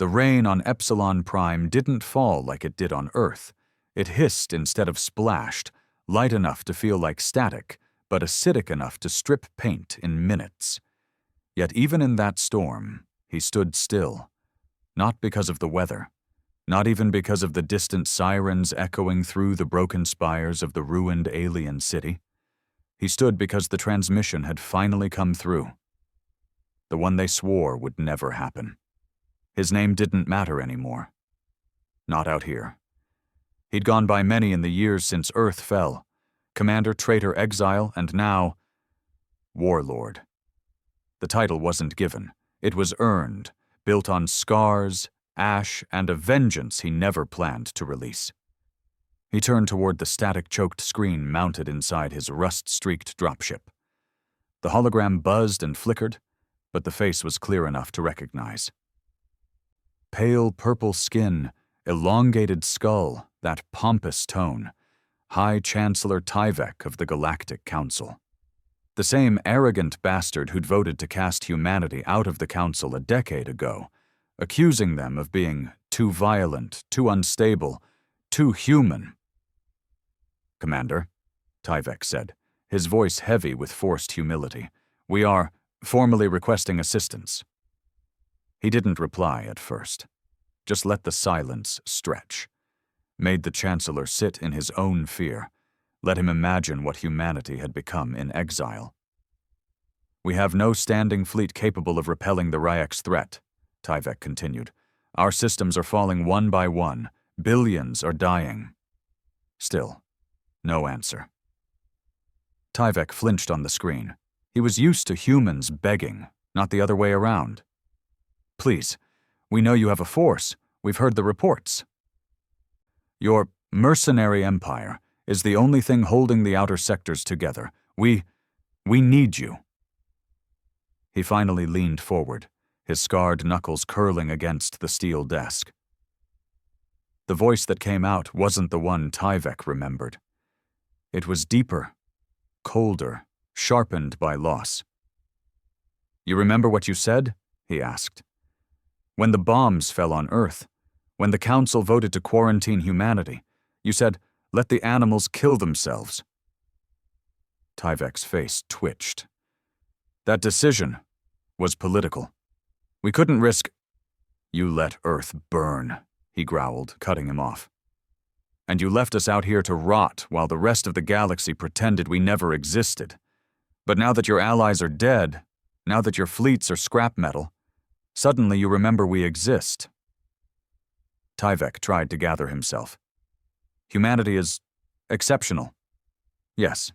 The rain on Epsilon Prime didn't fall like it did on Earth. It hissed instead of splashed, light enough to feel like static, but acidic enough to strip paint in minutes. Yet even in that storm, he stood still. Not because of the weather, not even because of the distant sirens echoing through the broken spires of the ruined alien city. He stood because the transmission had finally come through. The one they swore would never happen. His name didn't matter anymore. Not out here. He'd gone by many in the years since Earth fell. Commander, Traitor, Exile, and now, Warlord. The title wasn't given. It was earned, built on scars, ash, and a vengeance he never planned to release. He turned toward the static-choked screen mounted inside his rust-streaked dropship. The hologram buzzed and flickered, but the face was clear enough to recognize. Pale purple skin, elongated skull, that pompous tone. High Chancellor Tyvek of the Galactic Council. The same arrogant bastard who'd voted to cast humanity out of the Council a decade ago, accusing them of being too violent, too unstable, too human. Commander, Tyvek said, his voice heavy with forced humility, we are formally requesting assistance. He didn't reply at first, just let the silence stretch. Made the Chancellor sit in his own fear, let him imagine what humanity had become in exile. We have no standing fleet capable of repelling the Ryek's threat, Tyvek continued. Our systems are falling one by one. Billions are dying. Still, no answer. Tyvek flinched on the screen. He was used to humans begging, not the other way around. Please, we know you have a force. We've heard the reports. Your mercenary empire is the only thing holding the outer sectors together. We need you. He finally leaned forward, his scarred knuckles curling against the steel desk. The voice that came out wasn't the one Tyvek remembered. It was deeper, colder, sharpened by loss. You remember what you said? He asked. When the bombs fell on Earth, when the Council voted to quarantine humanity, you said, let the animals kill themselves. Tyvek's face twitched. That decision was political. We couldn't risk— You let Earth burn, he growled, cutting him off. And you left us out here to rot while the rest of the galaxy pretended we never existed. But now that your allies are dead, now that your fleets are scrap metal, suddenly you remember we exist. Tyvek tried to gather himself. Humanity is exceptional. Yes.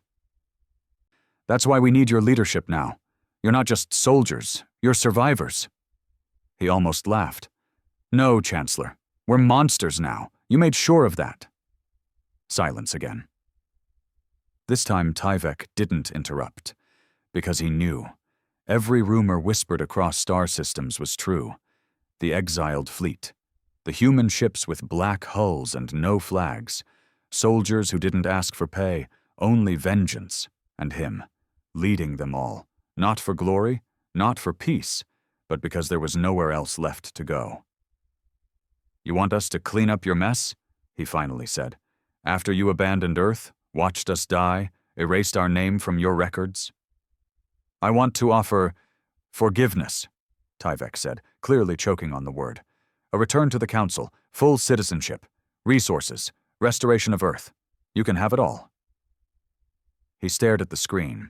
That's why we need your leadership now. You're not just soldiers, you're survivors. He almost laughed. No, Chancellor, we're monsters now. You made sure of that. Silence again. This time Tyvek didn't interrupt, because he knew. Every rumor whispered across star systems was true. The exiled fleet. The human ships with black hulls and no flags. Soldiers who didn't ask for pay, only vengeance. And him, leading them all. Not for glory, not for peace, but because there was nowhere else left to go. You want us to clean up your mess? He finally said. After you abandoned Earth, watched us die, erased our name from your records? I want to offer forgiveness, Tyvek said, clearly choking on the word. A return to the Council, full citizenship, resources, restoration of Earth. You can have it all. He stared at the screen.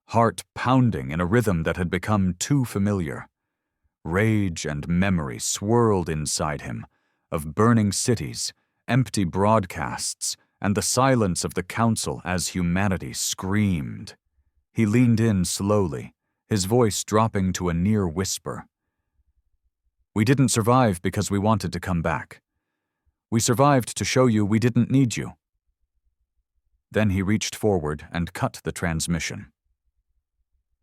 Heart pounding in a rhythm that had become too familiar. Rage and memory swirled inside him, of burning cities, empty broadcasts, and the silence of the Council as humanity screamed. He leaned in slowly, his voice dropping to a near whisper. We didn't survive because we wanted to come back. We survived to show you we didn't need you. Then he reached forward and cut the transmission.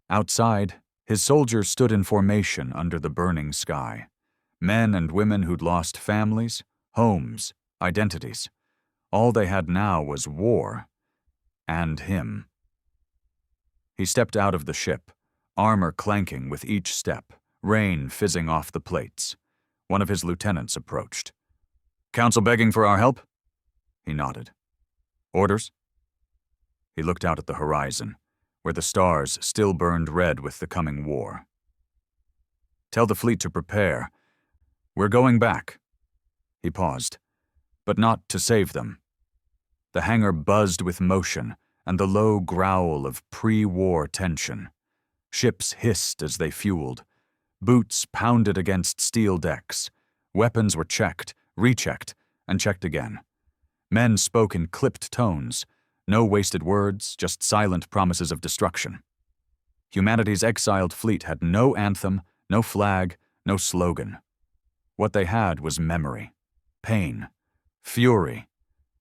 Outside, his soldiers stood in formation under the burning sky. Men and women who'd lost families, homes, identities. All they had now was war. And him. He stepped out of the ship, armor clanking with each step, rain fizzing off the plates. One of his lieutenants approached. "Council begging for our help?" He nodded. "Orders?" He looked out at the horizon, where the stars still burned red with the coming war. "Tell the fleet to prepare. We're going back." He paused, but not to save them. The hangar buzzed with motion and the low growl of pre-war tension. Ships hissed as they fueled. Boots pounded against steel decks. Weapons were checked, rechecked, and checked again. Men spoke in clipped tones. No wasted words, just silent promises of destruction. Humanity's exiled fleet had no anthem, no flag, no slogan. What they had was memory, pain, fury,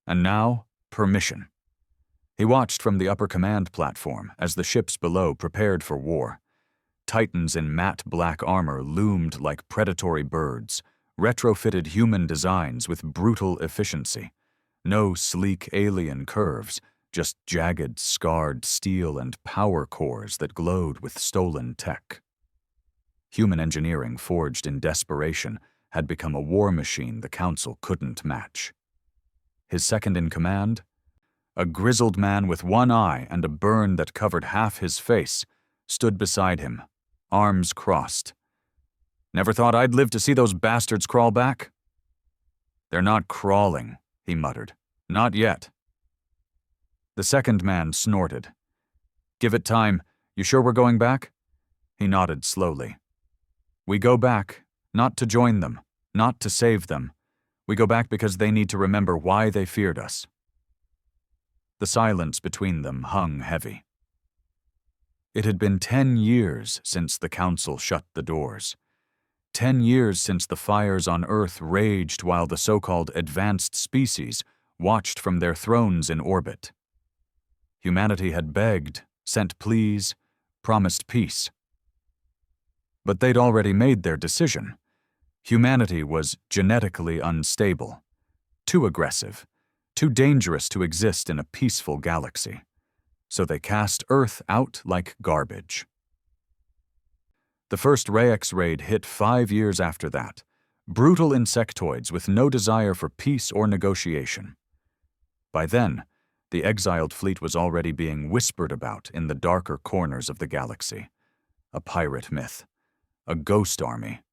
and now permission. He watched from the upper command platform as the ships below prepared for war. Titans in matte black armor loomed like predatory birds, retrofitted human designs with brutal efficiency. No sleek alien curves, just jagged, scarred steel and power cores that glowed with stolen tech. Human engineering forged in desperation had become a war machine the Council couldn't match. His second in command? A grizzled man with one eye and a burn that covered half his face, stood beside him, arms crossed. "Never thought I'd live to see those bastards crawl back?" "They're not crawling," he muttered. "Not yet." The second man snorted. "Give it time. You sure we're going back?" He nodded slowly. "We go back, not to join them, not to save them. We go back because they need to remember why they feared us." The silence between them hung heavy. It had been 10 years since the Council shut the doors. 10 years since the fires on Earth raged while the so-called advanced species watched from their thrones in orbit. Humanity had begged, sent pleas, promised peace. But they'd already made their decision. Humanity was genetically unstable, too aggressive, too dangerous to exist in a peaceful galaxy. So they cast Earth out like garbage. The first Rex raid hit 5 years after that, brutal insectoids with no desire for peace or negotiation. By then, the exiled fleet was already being whispered about in the darker corners of the galaxy. A pirate myth, a ghost army.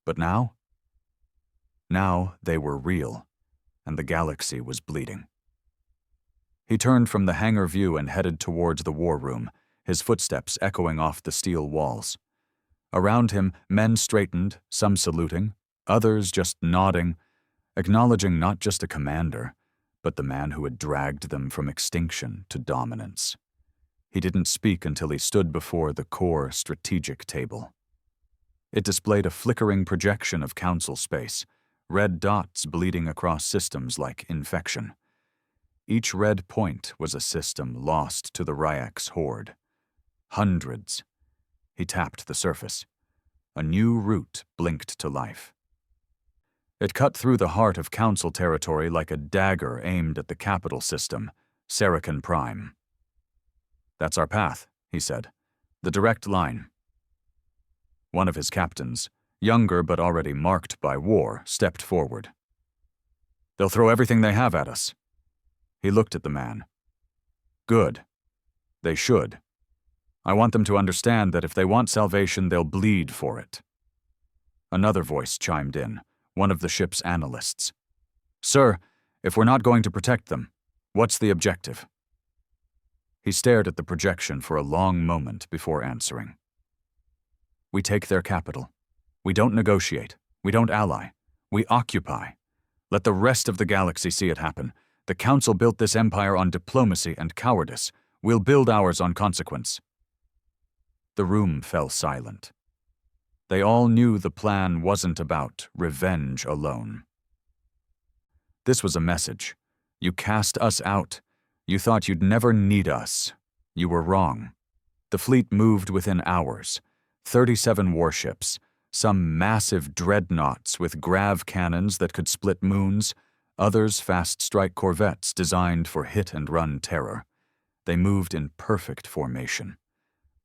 But now? Now they were real, and the galaxy was bleeding. He turned from the hangar view and headed towards the war room, his footsteps echoing off the steel walls. Around him, men straightened, some saluting, others just nodding, acknowledging not just a commander, but the man who had dragged them from extinction to dominance. He didn't speak until he stood before the core strategic table. It displayed a flickering projection of Council space, red dots bleeding across systems like infection. Each red point was a system lost to the Ryax horde. Hundreds. He tapped the surface. A new route blinked to life. It cut through the heart of Council territory like a dagger aimed at the capital system, Saracen Prime. "That's our path," he said. "The direct line." One of his captains, younger but already marked by war, stepped forward. "They'll throw everything they have at us." He looked at the man. "Good. They should. I want them to understand that if they want salvation, they'll bleed for it." Another voice chimed in, one of the ship's analysts. "Sir, if we're not going to protect them, what's the objective?" He stared at the projection for a long moment before answering. "We take their capital. We don't negotiate. We don't ally. We occupy. Let the rest of the galaxy see it happen. The Council built this empire on diplomacy and cowardice. We'll build ours on consequence." The room fell silent. They all knew the plan wasn't about revenge alone. This was a message. You cast us out. You thought you'd never need us. You were wrong. The fleet moved within hours. 37 warships, some massive dreadnoughts with grav cannons that could split moons, others fast-strike corvettes designed for hit-and-run terror. They moved in perfect formation.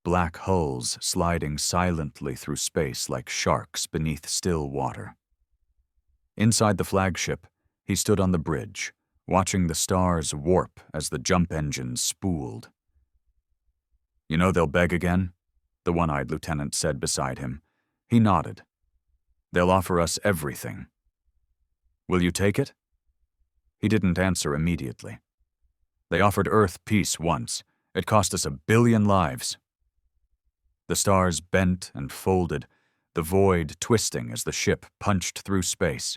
Black hulls sliding silently through space like sharks beneath still water. Inside the flagship, he stood on the bridge, watching the stars warp as the jump engines spooled. "You know they'll beg again?" the one-eyed lieutenant said beside him. He nodded. "They'll offer us everything. Will you take it?" He didn't answer immediately. "They offered Earth peace once. It cost us 1 billion lives." The stars bent and folded, the void twisting as the ship punched through space.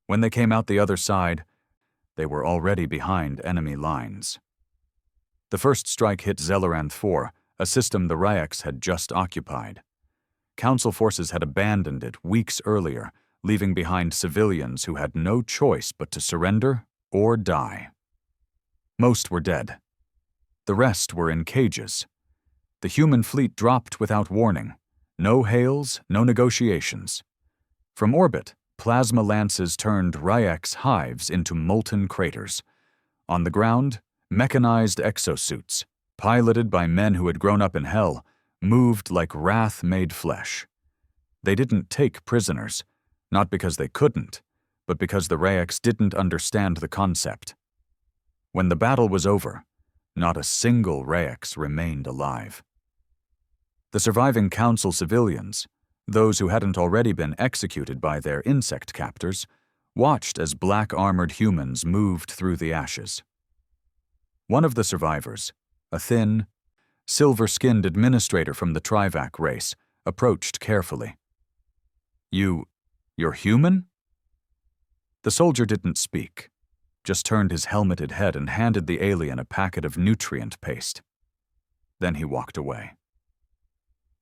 When they came out the other side, they were already behind enemy lines. The first strike hit Zelleranth 4, a system the Ryeks had just occupied. Council forces had abandoned it weeks earlier, leaving behind civilians who had no choice but to surrender or die. Most were dead. The rest were in cages. The human fleet dropped without warning. No hails, no negotiations. From orbit, plasma lances turned Ryek's hives into molten craters. On the ground, mechanized exosuits, piloted by men who had grown up in hell, moved like wrath made flesh. They didn't take prisoners, not because they couldn't, but because the Ryeks didn't understand the concept. When the battle was over, not a single Ryeks remained alive. The surviving Council civilians, those who hadn't already been executed by their insect captors, watched as black-armored humans moved through the ashes. One of the survivors, a thin, silver-skinned administrator from the Trivac race, approached carefully. You're human?" The soldier didn't speak, just turned his helmeted head and handed the alien a packet of nutrient paste. Then he walked away.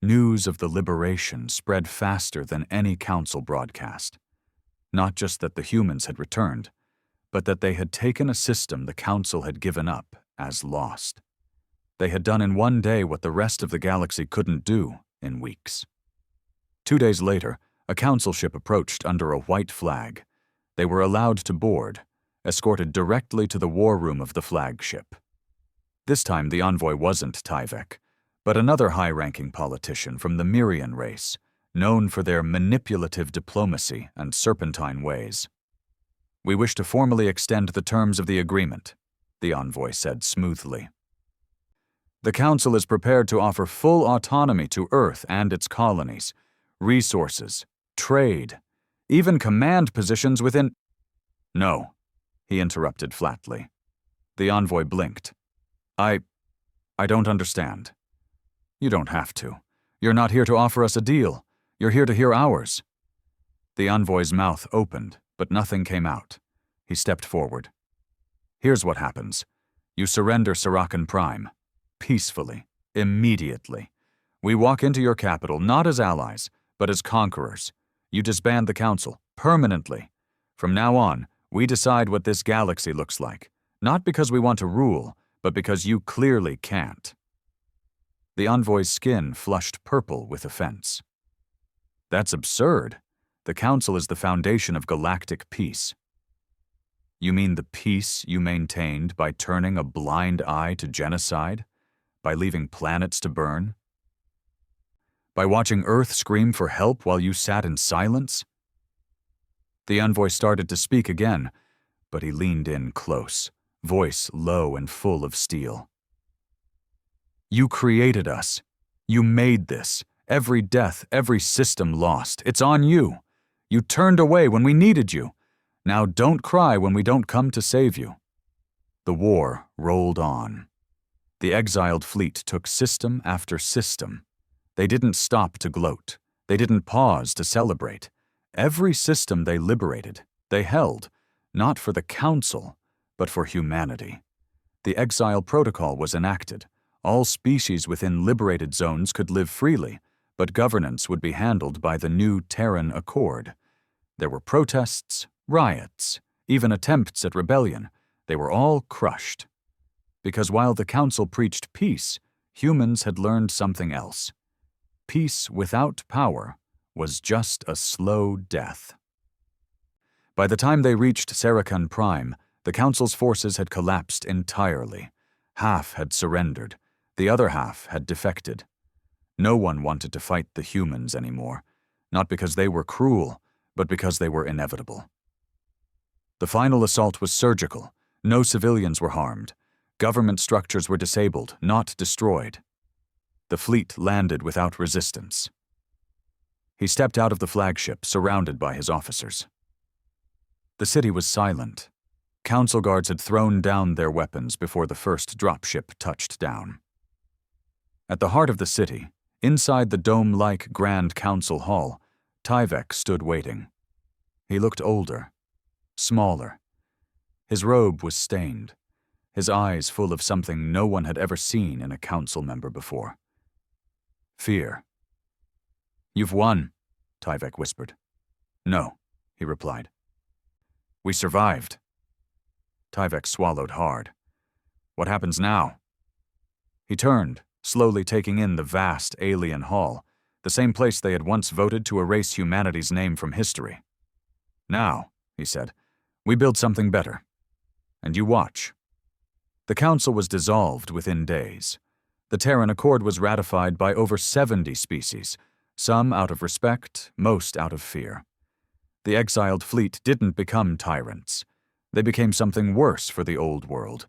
News of the liberation spread faster than any Council broadcast. Not just that the humans had returned, but that they had taken a system the Council had given up as lost. They had done in one day what the rest of the galaxy couldn't do in weeks. 2 days later, a Council ship approached under a white flag. They were allowed to board, escorted directly to the war room of the flagship. This time the envoy wasn't Tyvek, but another high-ranking politician from the Mirian race, known for their manipulative diplomacy and serpentine ways. "We wish to formally extend the terms of the agreement," the envoy said smoothly. "The Council is prepared to offer full autonomy to Earth and its colonies, resources, trade, even command positions within—" "No," he interrupted flatly. The envoy blinked. I don't understand." "You don't have to. You're not here to offer us a deal. You're here to hear ours." The envoy's mouth opened, but nothing came out. He stepped forward. "Here's what happens. You surrender Sarakan Prime. Peacefully. Immediately. We walk into your capital not as allies, but as conquerors. You disband the Council, permanently. From now on, we decide what this galaxy looks like, not because we want to rule, but because you clearly can't." The envoy's skin flushed purple with offense. "That's absurd. The Council is the foundation of galactic peace." "You mean the peace you maintained by turning a blind eye to genocide? By leaving planets to burn? By watching Earth scream for help while you sat in silence?" The envoy started to speak again, but he leaned in close, voice low and full of steel. "You created us. You made this. Every death, every system lost. It's on you. You turned away when we needed you. Now don't cry when we don't come to save you." The war rolled on. The exiled fleet took system after system. They didn't stop to gloat. They didn't pause to celebrate. Every system they liberated, they held, not for the Council, but for humanity. The exile protocol was enacted. All species within liberated zones could live freely, but governance would be handled by the new Terran Accord. There were protests, riots, even attempts at rebellion. They were all crushed. Because while the Council preached peace, humans had learned something else. Peace without power was just a slow death. By the time they reached Sarakan Prime, the Council's forces had collapsed entirely. Half had surrendered. The other half had defected. No one wanted to fight the humans anymore, not because they were cruel, but because they were inevitable. The final assault was surgical. No civilians were harmed. Government structures were disabled, not destroyed. The fleet landed without resistance. He stepped out of the flagship, surrounded by his officers. The city was silent. Council guards had thrown down their weapons before the first dropship touched down. At the heart of the city, inside the dome-like Grand Council Hall, Tyvek stood waiting. He looked older, smaller. His robe was stained, his eyes full of something no one had ever seen in a council member before. Fear. "You've won," Tyvek whispered. "No," he replied. "We survived." Tyvek swallowed hard. "What happens now?" He turned, slowly taking in the vast alien hall, the same place they had once voted to erase humanity's name from history. "Now," he said, "we build something better. And you watch." The council was dissolved within days. The Terran Accord was ratified by over 70 species, some out of respect, most out of fear. The exiled fleet didn't become tyrants. They became something worse for the old world,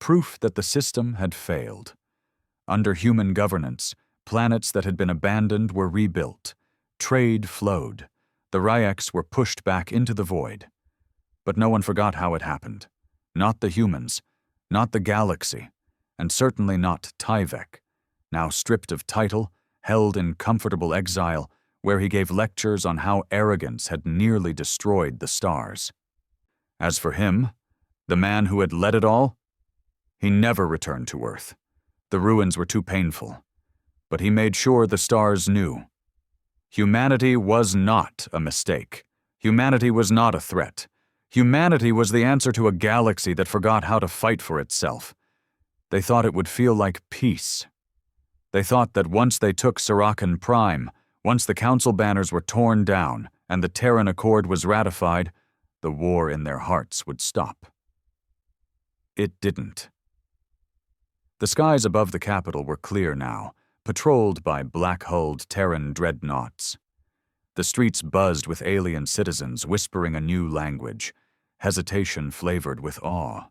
proof that the system had failed. Under human governance, planets that had been abandoned were rebuilt. Trade flowed. The Ryeks were pushed back into the void. But no one forgot how it happened. Not the humans, not the galaxy, and certainly not Tyvek, now stripped of title, held in comfortable exile, where he gave lectures on how arrogance had nearly destroyed the stars. As for him, the man who had led it all, he never returned to Earth. The ruins were too painful. But he made sure the stars knew. Humanity was not a mistake. Humanity was not a threat. Humanity was the answer to a galaxy that forgot how to fight for itself. They thought it would feel like peace. They thought that once they took Sirakan Prime, once the council banners were torn down and the Terran Accord was ratified, the war in their hearts would stop. It didn't. The skies above the capital were clear now, patrolled by black-hulled Terran dreadnoughts. The streets buzzed with alien citizens whispering a new language, hesitation flavored with awe.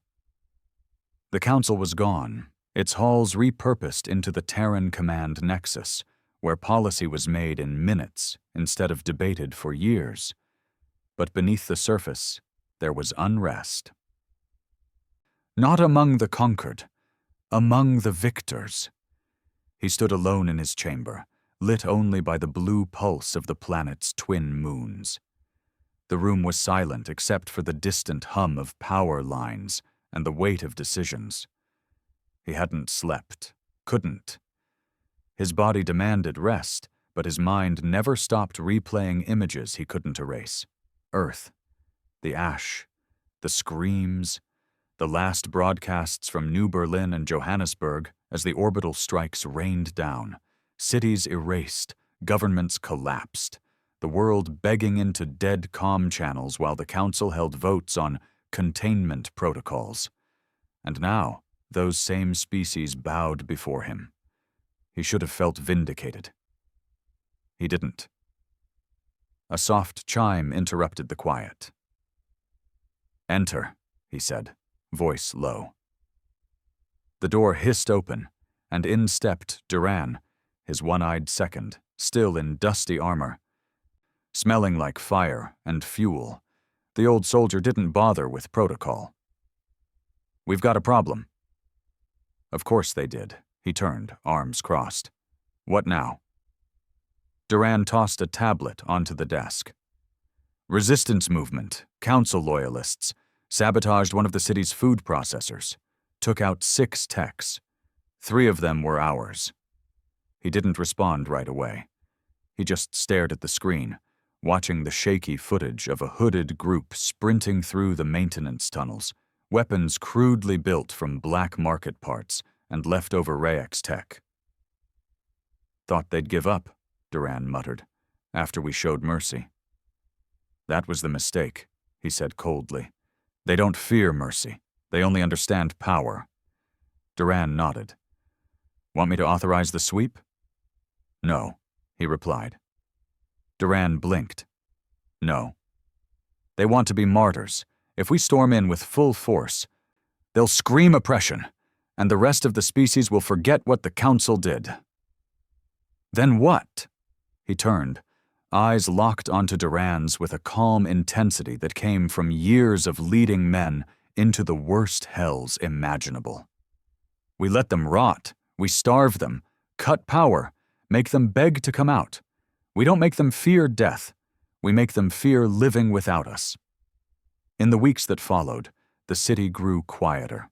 The council was gone, its halls repurposed into the Terran Command Nexus, where policy was made in minutes instead of debated for years. But beneath the surface, there was unrest. Not among the conquered, among the victors. He stood alone in his chamber, lit only by the blue pulse of the planet's twin moons. The room was silent except for the distant hum of power lines and the weight of decisions. He hadn't slept, couldn't. His body demanded rest, but his mind never stopped replaying images he couldn't erase. Earth, the ash, the screams, the last broadcasts from New Berlin and Johannesburg as the orbital strikes rained down, cities erased, governments collapsed, the world begging into dead comm channels while the council held votes on containment protocols. And now, those same species bowed before him. He should have felt vindicated. He didn't. A soft chime interrupted the quiet. "Enter," he said, voice low. The door hissed open, and in stepped Duran, his one-eyed second, still in dusty armor. Smelling like fire and fuel, the old soldier didn't bother with protocol. "We've got a problem." Of course they did. He turned, arms crossed. "What now?" Duran tossed a tablet onto the desk. "Resistance movement, council loyalists, sabotaged one of the city's food processors, took out 6 techs. 3 of them were ours." He didn't respond right away. He just stared at the screen, watching the shaky footage of a hooded group sprinting through the maintenance tunnels, weapons crudely built from black market parts and leftover Rayx tech. "Thought they'd give up," Duran muttered, "after we showed mercy." "That was the mistake," he said coldly. "They don't fear mercy. They only understand power." Duran nodded. "Want me to authorize the sweep?" "No," he replied. Duran blinked. No. They want to be martyrs. If we storm in with full force, they'll scream oppression, and the rest of the species will forget what the Council did. Then what? He turned, eyes locked onto Duran's with a calm intensity that came from years of leading men into the worst hells imaginable. We let them rot. We starve them, cut power, make them beg to come out. We don't make them fear death. We make them fear living without us. In the weeks that followed, the city grew quieter.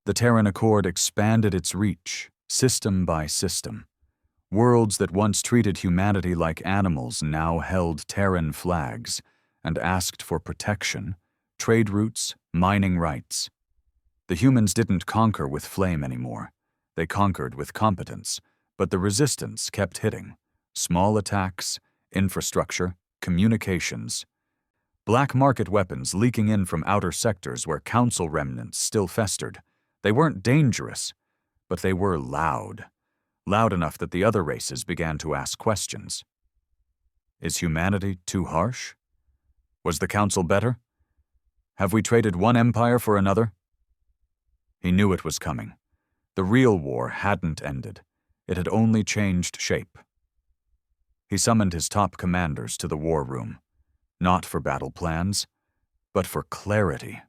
The Terran Accord expanded its reach, system by system. Worlds that once treated humanity like animals now held Terran flags and asked for protection, trade routes, mining rights. The humans didn't conquer with flame anymore. They conquered with competence, but the resistance kept hitting. Small attacks, infrastructure, communications. Black market weapons leaking in from outer sectors where Council remnants still festered. They weren't dangerous, but they were loud. Loud enough that the other races began to ask questions. Is humanity too harsh? Was the Council better? Have we traded one empire for another? He knew it was coming. The real war hadn't ended. It had only changed shape. He summoned his top commanders to the war room, not for battle plans, but for clarity.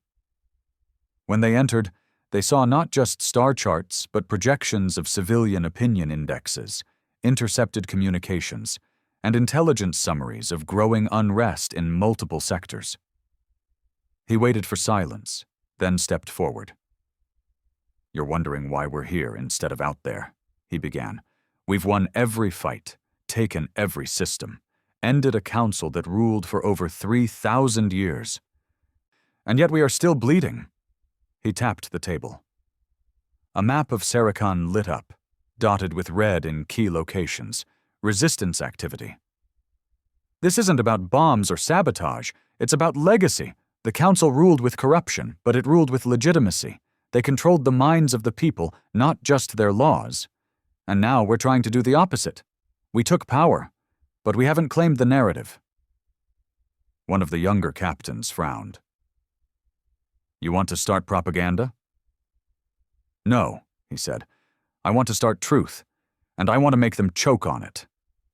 When they entered, they saw not just star charts, but projections of civilian opinion indexes, intercepted communications, and intelligence summaries of growing unrest in multiple sectors. He waited for silence, then stepped forward. You're wondering why we're here instead of out there, he began. We've won every fight, taken every system, ended a council that ruled for over 3,000 years. And yet we are still bleeding. He tapped the table. A map of Sarikhan lit up, dotted with red in key locations, resistance activity. This isn't about bombs or sabotage, it's about legacy. The council ruled with corruption, but it ruled with legitimacy. They controlled the minds of the people, not just their laws. And now we're trying to do the opposite. We took power, but we haven't claimed the narrative. One of the younger captains frowned. You want to start propaganda? No, he said. I want to start truth, and I want to make them choke on it.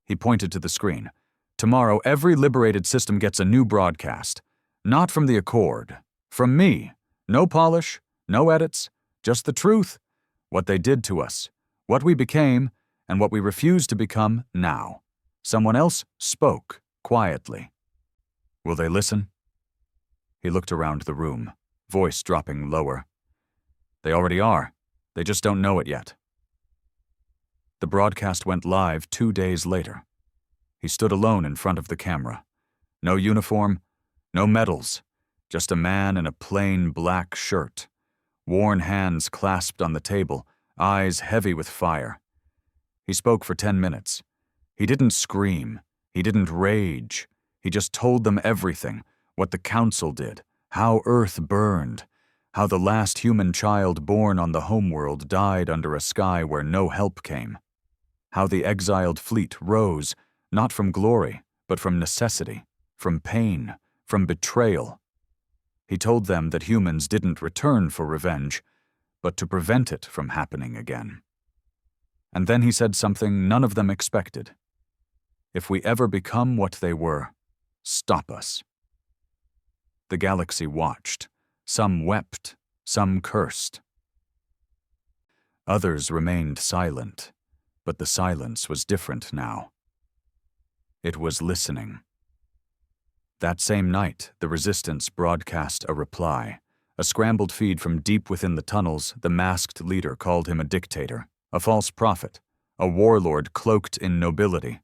He pointed to the screen. Tomorrow, every liberated system gets a new broadcast. Not from the Accord. From me. No polish. No edits, just the truth, what they did to us, what we became, and what we refuse to become now. Someone else spoke, quietly. Will they listen? He looked around the room, voice dropping lower. They already are. They just don't know it yet. The broadcast went live 2 days later. He stood alone in front of the camera. No uniform, no medals, just a man in a plain black shirt. Worn hands clasped on the table, eyes heavy with fire. He spoke for 10 minutes. He didn't scream. He didn't rage. He just told them everything, what the council did, how Earth burned, how the last human child born on the homeworld died under a sky where no help came, how the exiled fleet rose, not from glory, but from necessity, from pain, from betrayal. He told them that humans didn't return for revenge, but to prevent it from happening again. And then he said something none of them expected. If we ever become what they were, stop us. The galaxy watched. Some wept, some cursed. Others remained silent, but the silence was different now. It was listening. That same night, the Resistance broadcast a reply. A scrambled feed from deep within the tunnels, the masked leader called him a dictator, a false prophet, a warlord cloaked in nobility.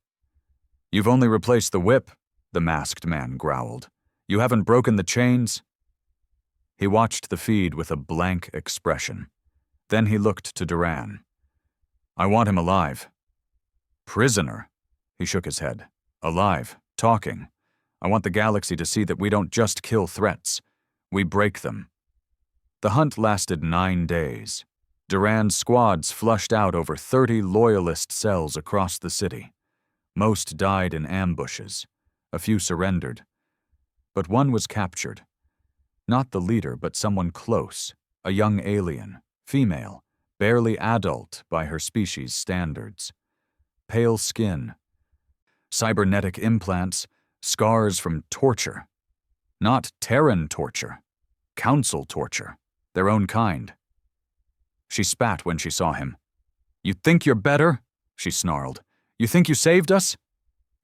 You've only replaced the whip, the masked man growled. You haven't broken the chains? He watched the feed with a blank expression. Then he looked to Duran. I want him alive. Prisoner? He shook his head. Alive, talking. I want the galaxy to see that we don't just kill threats. We break them. The hunt lasted 9 days. Duran's squads flushed out over 30 loyalist cells across the city. Most died in ambushes. A few surrendered, But one was captured. Not the leader, but someone close, a young alien, female, barely adult by her species' standards. Pale skin, cybernetic implants, scars from torture. Not Terran torture, council torture, their own kind. She spat when she saw him. "You think you're better?" she snarled. "You think you saved us?"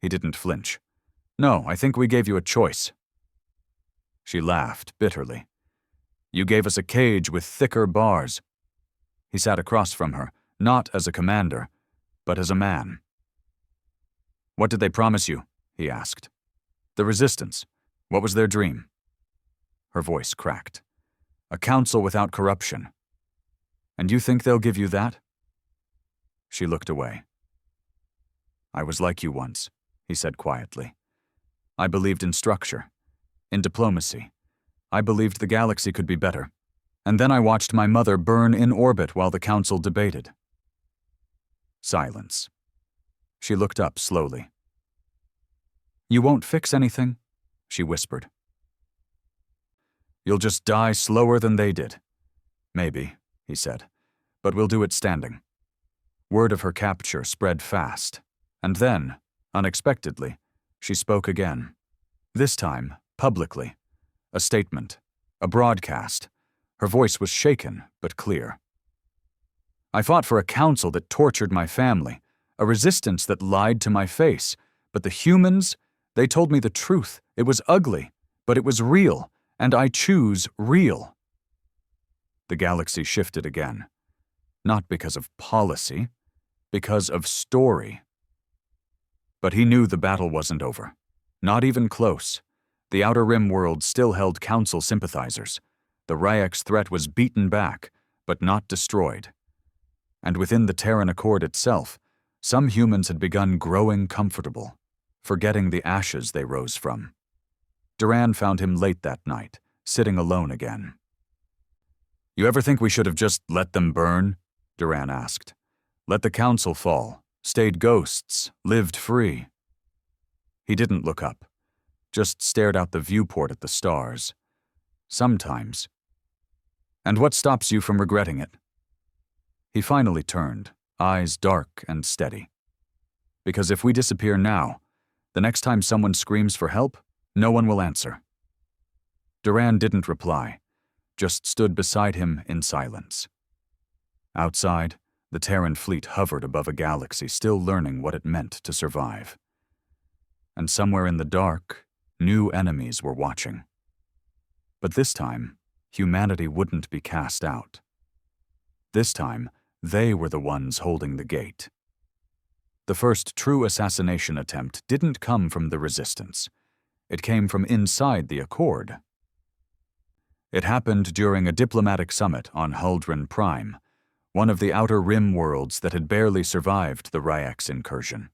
He didn't flinch. "No, I think we gave you a choice." She laughed bitterly. "You gave us a cage with thicker bars." He sat across from her, not as a commander, but as a man. "What did they promise you?" he asked. "The Resistance. What was their dream?" Her voice cracked. "A council without corruption. And you think they'll give you that?" She looked away. "I was like you once," he said quietly. "I believed in structure, in diplomacy. I believed the galaxy could be better. And then I watched my mother burn in orbit while the council debated." Silence. She looked up slowly. "You won't fix anything?" she whispered. "You'll just die slower than they did." "Maybe," he said, "but we'll do it standing." Word of her capture spread fast, and then, unexpectedly, she spoke again. This time, publicly. A statement, a broadcast. Her voice was shaken, but clear. "I fought for a council that tortured my family, a resistance that lied to my face, but the humans, they told me the truth. It was ugly, but it was real, and I choose real." The galaxy shifted again. Not because of policy, because of story. But he knew the battle wasn't over. Not even close. The Outer Rim world still held Council sympathizers. The Ryek's threat was beaten back, but not destroyed. And within the Terran Accord itself, some humans had begun growing comfortable, forgetting the ashes they rose from. Duran found him late that night, sitting alone again. "You ever think we should have just let them burn?" Duran asked. "Let the council fall, stayed ghosts, lived free." He didn't look up, just stared out the viewport at the stars. "Sometimes." "And what stops you from regretting it?" He finally turned, eyes dark and steady. "Because if we disappear now, the next time someone screams for help, no one will answer." Duran didn't reply, just stood beside him in silence. Outside, the Terran fleet hovered above a galaxy still learning what it meant to survive. And somewhere in the dark, new enemies were watching. But this time, humanity wouldn't be cast out. This time, they were the ones holding the gate. The first true assassination attempt didn't come from the Resistance. It came from inside the Accord. It happened during a diplomatic summit on Huldran Prime, one of the Outer Rim worlds that had barely survived the Ryek's incursion.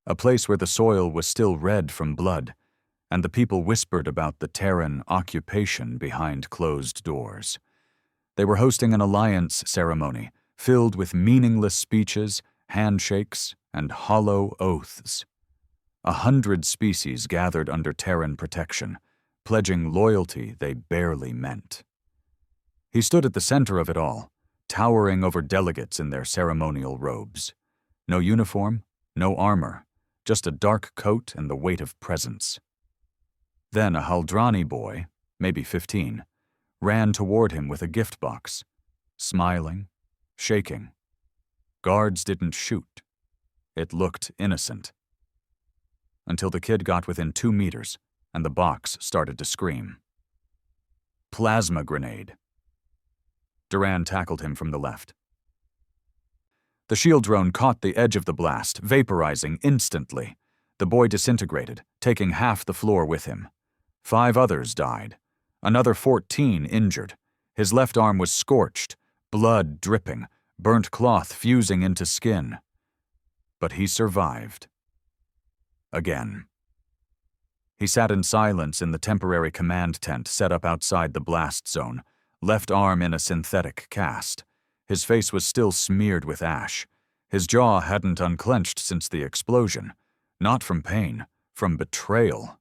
A place where the soil was still red from blood, and the people whispered about the Terran occupation behind closed doors. They were hosting an alliance ceremony filled with meaningless speeches, handshakes, and hollow oaths. 100 species gathered under Terran protection, pledging loyalty they barely meant. He stood at the center of it all, towering over delegates in their ceremonial robes. No uniform, no armor, just a dark coat and the weight of presence. Then a Haldrani boy, maybe 15, ran toward him with a gift box, smiling, shaking. Guards didn't shoot. It looked innocent. Until the kid got within 2 meters and the box started to scream. "Plasma grenade." Duran tackled him from the left. The shield drone caught the edge of the blast, vaporizing instantly. The boy disintegrated, taking half the floor with him. 5 others died. Another 14 injured. His left arm was scorched, blood dripping, burnt cloth fusing into skin. But he survived. Again. He sat in silence in the temporary command tent set up outside the blast zone, left arm in a synthetic cast. His face was still smeared with ash. His jaw hadn't unclenched since the explosion. Not from pain, from betrayal.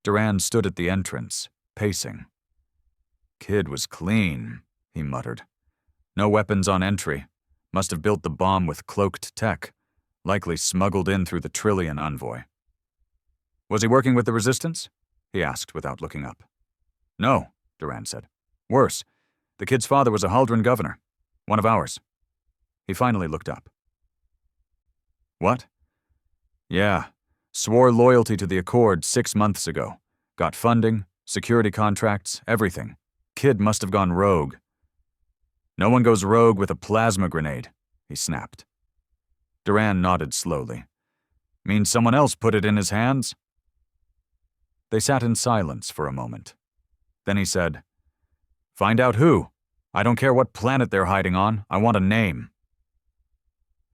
Duran stood at the entrance, pacing. Kid was clean, he muttered. No weapons on entry. Must have built the bomb with cloaked tech, likely smuggled in through the Trillion envoy. Was he working with the Resistance? He asked without looking up. No, Duran said. Worse, the kid's father was a Haldren governor, one of ours. He finally looked up. What? Yeah, swore loyalty to the Accord 6 months ago. Got funding, security contracts, everything. Kid must have gone rogue. No one goes rogue with a plasma grenade, he snapped. Duran nodded slowly. Means someone else put it in his hands? They sat in silence for a moment. Then he said, Find out who. I don't care what planet they're hiding on. I want a name.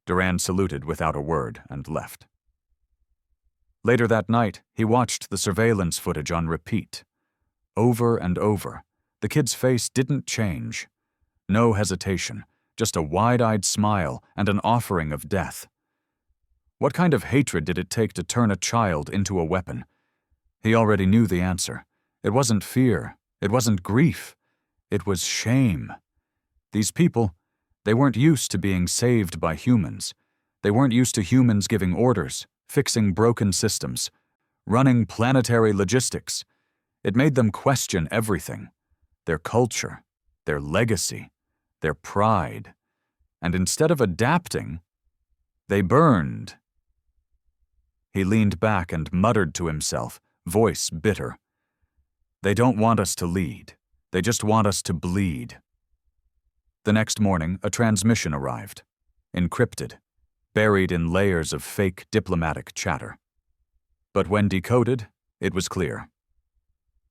Duran saluted without a word and left. Later that night, he watched the surveillance footage on repeat. Over and over, the kid's face didn't change. No hesitation, just a wide-eyed smile and an offering of death. What kind of hatred did it take to turn a child into a weapon? He already knew the answer. It wasn't fear. It wasn't grief. It was shame. These people, they weren't used to being saved by humans. They weren't used to humans giving orders, fixing broken systems, running planetary logistics. It made them question everything. Their culture, their legacy, their pride. And instead of adapting, they burned. He leaned back and muttered to himself, voice bitter. They don't want us to lead. They just want us to bleed. The next morning, a transmission arrived, encrypted, buried in layers of fake diplomatic chatter. But when decoded, it was clear.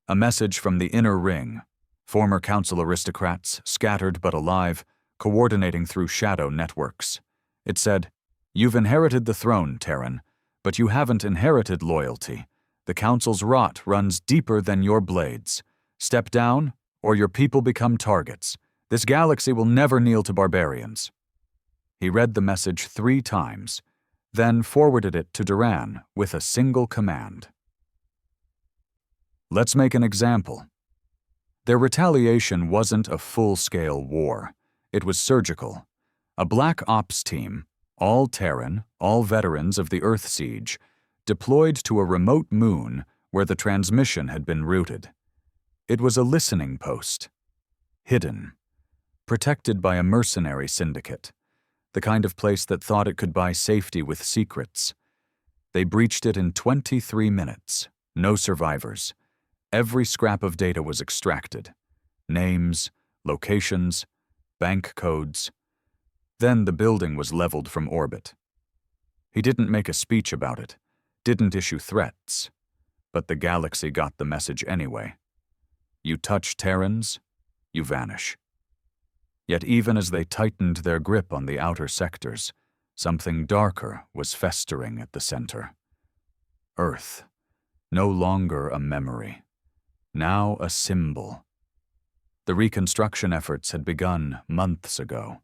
A message from the inner ring, former council aristocrats, scattered but alive, coordinating through shadow networks. It said, You've inherited the throne, Terran, but you haven't inherited loyalty. The council's rot runs deeper than your blades. Step down, or your people become targets. This galaxy will never kneel to barbarians. He read the message 3 times, then forwarded it to Duran with a single command. Let's make an example. Their retaliation wasn't a full-scale war. It was surgical. A Black Ops team, all Terran, all veterans of the Earth siege, deployed to a remote moon where the transmission had been routed. It was a listening post. Hidden. Protected by a mercenary syndicate. The kind of place that thought it could buy safety with secrets. They breached it in 23 minutes. No survivors. Every scrap of data was extracted. Names, locations, bank codes. Then the building was leveled from orbit. He didn't make a speech about it, didn't issue threats, but the galaxy got the message anyway. You touch Terrans, you vanish. Yet even as they tightened their grip on the outer sectors, something darker was festering at the center. Earth, no longer a memory, now a symbol. The reconstruction efforts had begun months ago.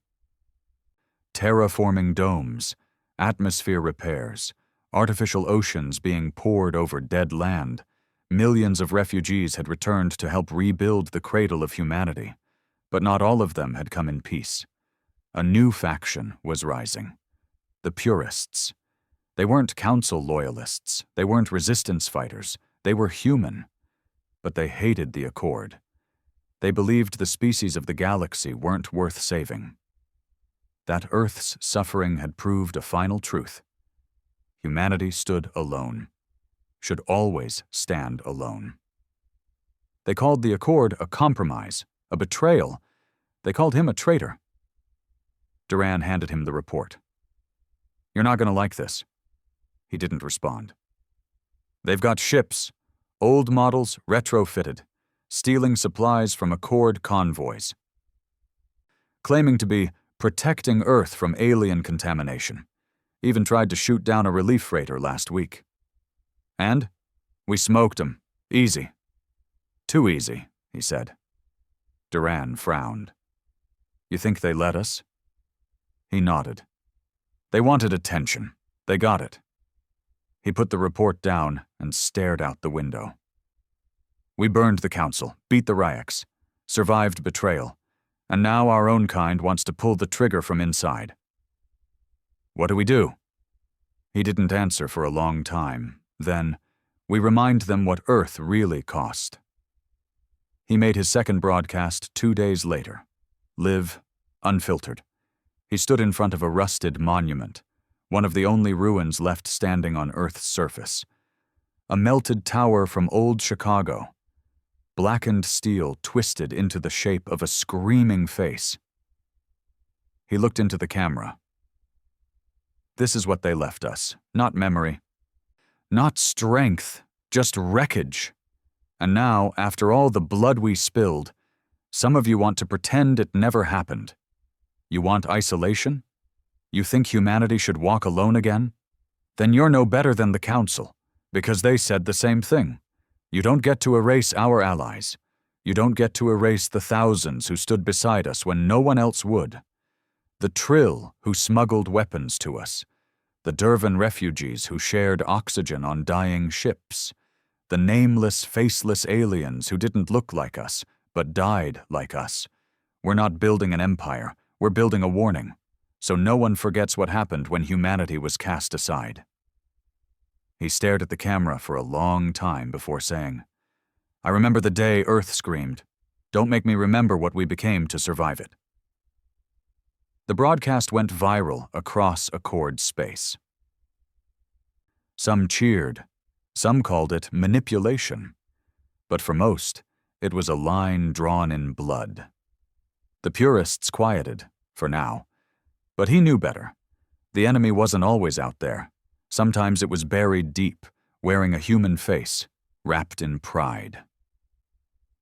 Terraforming domes, atmosphere repairs, artificial oceans being poured over dead land, millions of refugees had returned to help rebuild the cradle of humanity, but not all of them had come in peace. A new faction was rising. The Purists. They weren't Council loyalists, they weren't resistance fighters, they were human. But they hated the Accord. They believed the species of the galaxy weren't worth saving. That Earth's suffering had proved a final truth. Humanity stood alone, should always stand alone. They called the Accord a compromise, a betrayal. They called him a traitor. Duran handed him the report. You're not going to like this. He didn't respond. They've got ships, old models retrofitted, stealing supplies from Accord convoys, claiming to be protecting Earth from alien contamination. Even tried to shoot down a relief freighter last week. And we smoked 'em. Easy. Too easy, he said. Duran frowned. You think they let us? He nodded. They wanted attention. They got it. He put the report down and stared out the window. We burned the council, beat the Ryaks, survived betrayal, and now our own kind wants to pull the trigger from inside. What do we do? He didn't answer for a long time. Then, we remind them what Earth really cost. He made his second broadcast 2 days later. Live, unfiltered. He stood in front of a rusted monument, one of the only ruins left standing on Earth's surface. A melted tower from old Chicago. Blackened steel twisted into the shape of a screaming face. He looked into the camera. This is what they left us, not memory. Not strength, just wreckage. And now, after all the blood we spilled, some of you want to pretend it never happened. You want isolation? You think humanity should walk alone again? Then you're no better than the Council, because they said the same thing. You don't get to erase our allies. You don't get to erase the thousands who stood beside us when no one else would. The Trill who smuggled weapons to us. The Dervan refugees who shared oxygen on dying ships. The nameless, faceless aliens who didn't look like us, but died like us. We're not building an empire, we're building a warning, so no one forgets what happened when humanity was cast aside. He stared at the camera for a long time before saying, I remember the day Earth screamed, don't make me remember what we became to survive it. The broadcast went viral across Accord space. Some cheered, some called it manipulation, but for most, it was a line drawn in blood. The purists quieted, for now, but he knew better. The enemy wasn't always out there. Sometimes it was buried deep, wearing a human face, wrapped in pride.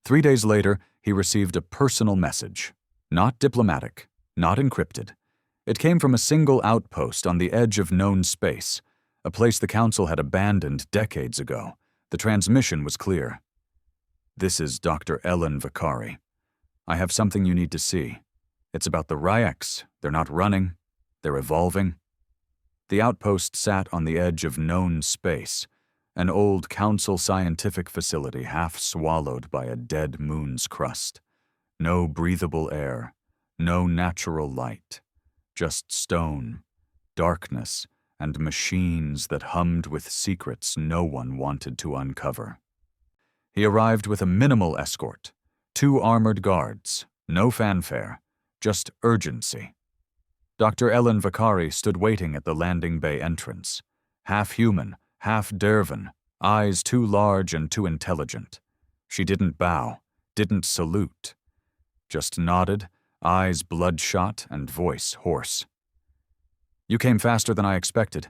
3 days later, he received a personal message, not diplomatic, not encrypted. It came from a single outpost on the edge of known space, a place the Council had abandoned decades ago. The transmission was clear. This is Dr. Ellen Vicari. I have something you need to see. It's about the Ryaks. They're not running. They're evolving. The outpost sat on the edge of known space, an old Council scientific facility half swallowed by a dead moon's crust. No breathable air, no natural light, just stone, darkness, and machines that hummed with secrets no one wanted to uncover. He arrived with a minimal escort, 2 armored guards, no fanfare, just urgency. Dr. Ellen Vicari stood waiting at the landing bay entrance, half human, half Dervan, eyes too large and too intelligent. She didn't bow, didn't salute, just nodded, eyes bloodshot and voice hoarse. You came faster than I expected.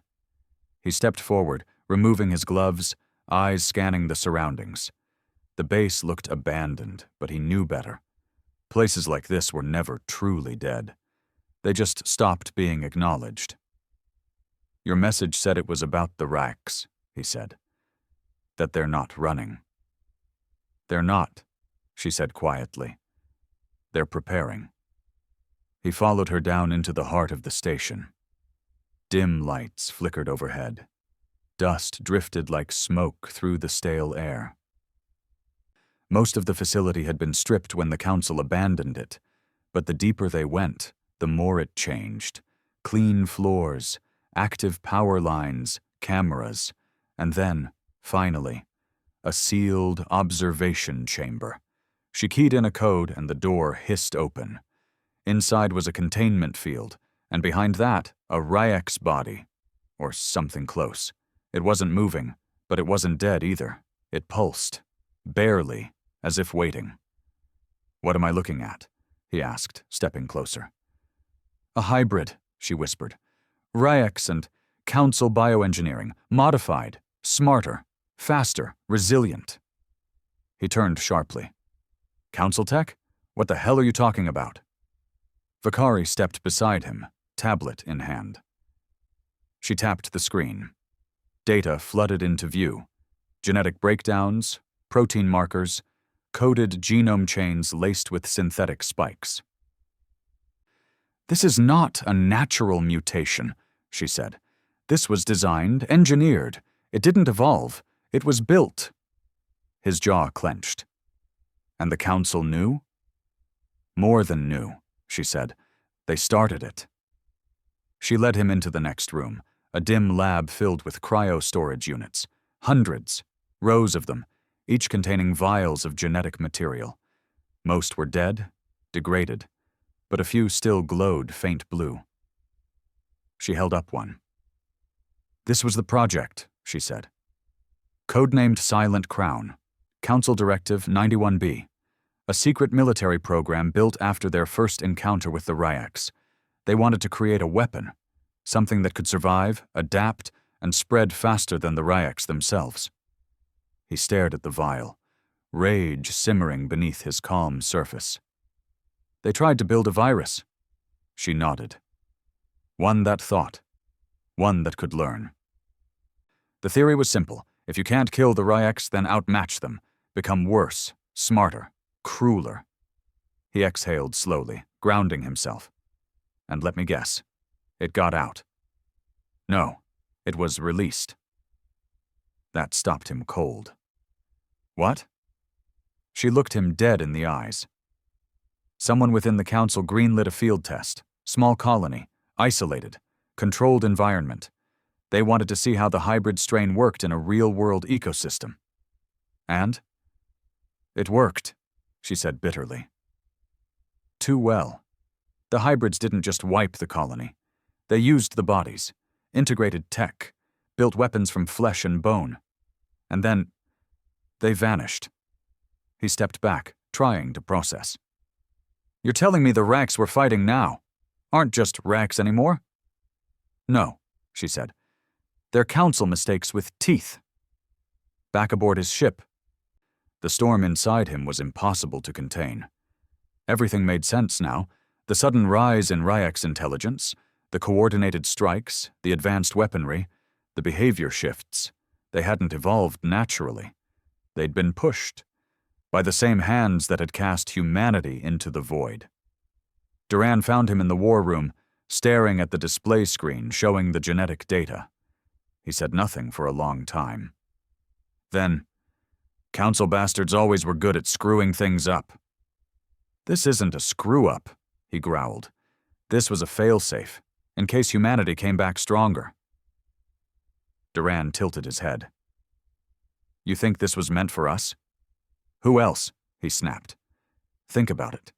He stepped forward, removing his gloves, eyes scanning the surroundings. The base looked abandoned, but he knew better. Places like this were never truly dead. They just stopped being acknowledged. Your message said it was about the Raks, he said. That they're not running. They're not, she said quietly. They're preparing. He followed her down into the heart of the station. Dim lights flickered overhead. Dust drifted like smoke through the stale air. Most of the facility had been stripped when the Council abandoned it, but the deeper they went, the more it changed. Clean floors, active power lines, cameras, and then, finally, a sealed observation chamber. She keyed in a code and the door hissed open. Inside was a containment field, and behind that, a Ryak's body, or something close. It wasn't moving, but it wasn't dead either. It pulsed, barely, as if waiting. What am I looking at? He asked, stepping closer. A hybrid, she whispered. Ryaks and Council bioengineering, modified, smarter, faster, resilient. He turned sharply. Council tech? What the hell are you talking about? Vicari stepped beside him, tablet in hand. She tapped the screen. Data flooded into view. Genetic breakdowns, protein markers, coded genome chains laced with synthetic spikes. This is not a natural mutation, she said. This was designed, engineered. It didn't evolve. It was built. His jaw clenched. And the council knew? More than knew, she said. They started it. She led him into the next room, a dim lab filled with cryo-storage units. Hundreds, rows of them, each containing vials of genetic material. Most were dead, degraded, but a few still glowed faint blue. She held up one. This was the project, she said. Codenamed Silent Crown, Council Directive 91B, a secret military program built after their first encounter with the Ryaks. They wanted to create a weapon, something that could survive, adapt, and spread faster than the Ryaks themselves. He stared at the vial, rage simmering beneath his calm surface. They tried to build a virus. She nodded. One that thought. One that could learn. The theory was simple. If you can't kill the Ryaks, then outmatch them. Become worse, smarter, crueler. He exhaled slowly, grounding himself. And let me guess. It got out. No, it was released. That stopped him cold. What? She looked him dead in the eyes. Someone within the council greenlit a field test. Small colony, isolated, controlled environment. They wanted to see how the hybrid strain worked in a real-world ecosystem. And? It worked, she said bitterly. Too well. The hybrids didn't just wipe the colony. They used the bodies, integrated tech, built weapons from flesh and bone. And then, they vanished. He stepped back, trying to process. You're telling me the Raks we're fighting now aren't just Raks anymore? No, she said. They're council mistakes with teeth. Back aboard his ship. The storm inside him was impossible to contain. Everything made sense now. The sudden rise in Ryak's intelligence, the coordinated strikes, the advanced weaponry, the behavior shifts. They hadn't evolved naturally. They'd been pushed by the same hands that had cast humanity into the void. Duran found him in the war room, staring at the display screen showing the genetic data. He said nothing for a long time. Then, council bastards always were good at screwing things up. This isn't a screw-up, he growled. This was a failsafe, in case humanity came back stronger. Duran tilted his head. You think this was meant for us? Who else? He snapped. Think about it.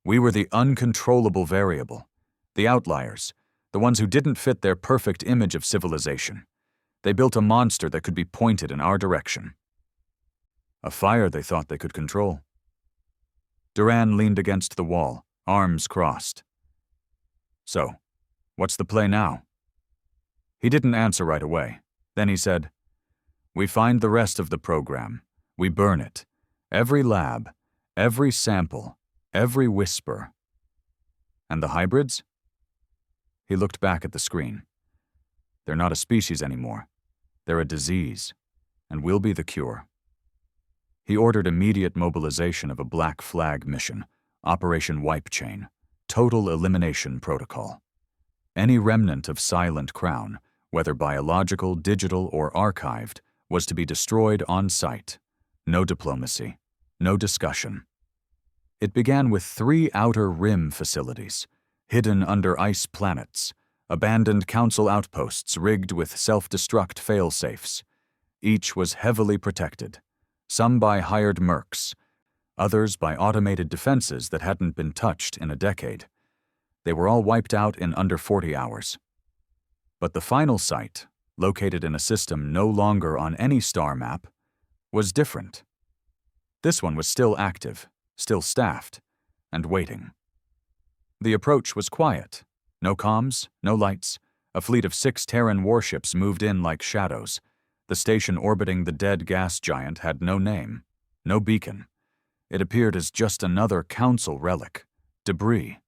We were the uncontrollable variable, the outliers, the ones who didn't fit their perfect image of civilization. They built a monster that could be pointed in our direction. A fire they thought they could control. Duran leaned against the wall, arms crossed. So, what's the play now? He didn't answer right away. Then he said, We find the rest of the program. We burn it. Every lab, every sample, every whisper. And the hybrids? He looked back at the screen. They're not a species anymore. They're a disease, and we'll be the cure. He ordered immediate mobilization of a Black Flag mission, Operation Wipe Chain, Total Elimination Protocol. Any remnant of Silent Crown, whether biological, digital, or archived, was to be destroyed on site. No diplomacy, no discussion. It began with 3 outer rim facilities, hidden under ice planets, abandoned council outposts rigged with self-destruct fail-safes. Each was heavily protected, some by hired mercs, others by automated defenses that hadn't been touched in a decade. They were all wiped out in under 40 hours. But the final site, located in a system no longer on any star map, was different. This one was still active, still staffed, and waiting. The approach was quiet. No comms, no lights. A fleet of 6 Terran warships moved in like shadows. The station orbiting the dead gas giant had no name, no beacon. It appeared as just another council relic, debris.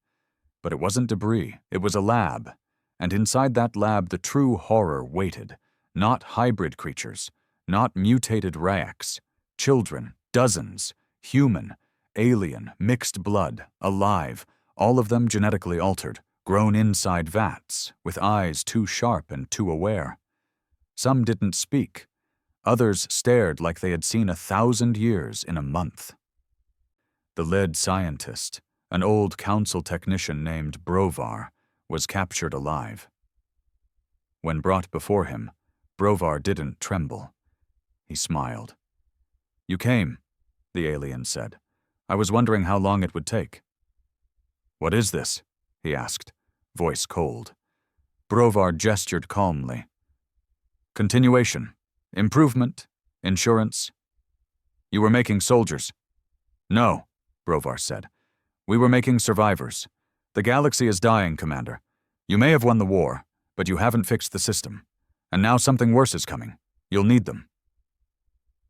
But it wasn't debris, it was a lab. And inside that lab the true horror waited. Not hybrid creatures, not mutated Ryaks. Children, dozens, human, alien, mixed blood, alive, all of them genetically altered. Grown inside vats, with eyes too sharp and too aware. Some didn't speak. Others stared like they had seen 1,000 years in a month. The lead scientist, an old council technician named Brovar, was captured alive. When brought before him, Brovar didn't tremble. He smiled. "You came," the alien said. "I was wondering how long it would take." "What is this?" he asked, voice cold. Brovar gestured calmly. "Continuation. Improvement. Insurance." "You were making soldiers." "No," Brovar said. "We were making survivors. The galaxy is dying, Commander. You may have won the war, but you haven't fixed the system. And now something worse is coming. You'll need them."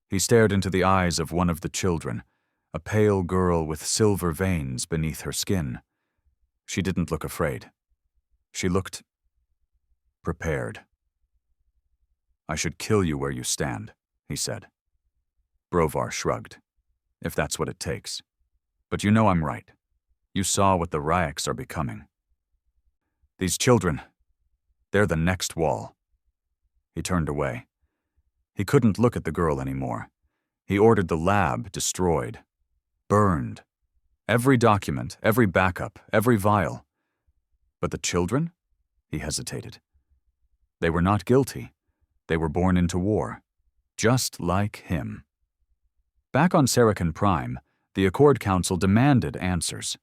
He stared into the eyes of one of the children, a pale girl with silver veins beneath her skin. She didn't look afraid. She looked prepared. "I should kill you where you stand," he said. Brovar shrugged. "If that's what it takes. But you know I'm right. You saw what the Ryaks are becoming. These children, they're the next wall." He turned away. He couldn't look at the girl anymore. He ordered the lab destroyed. Burned. Every document, every backup, every vial. But the children? He hesitated. They were not guilty. They were born into war. Just like him. Back on Sarakan Prime, the Accord Council demanded answers.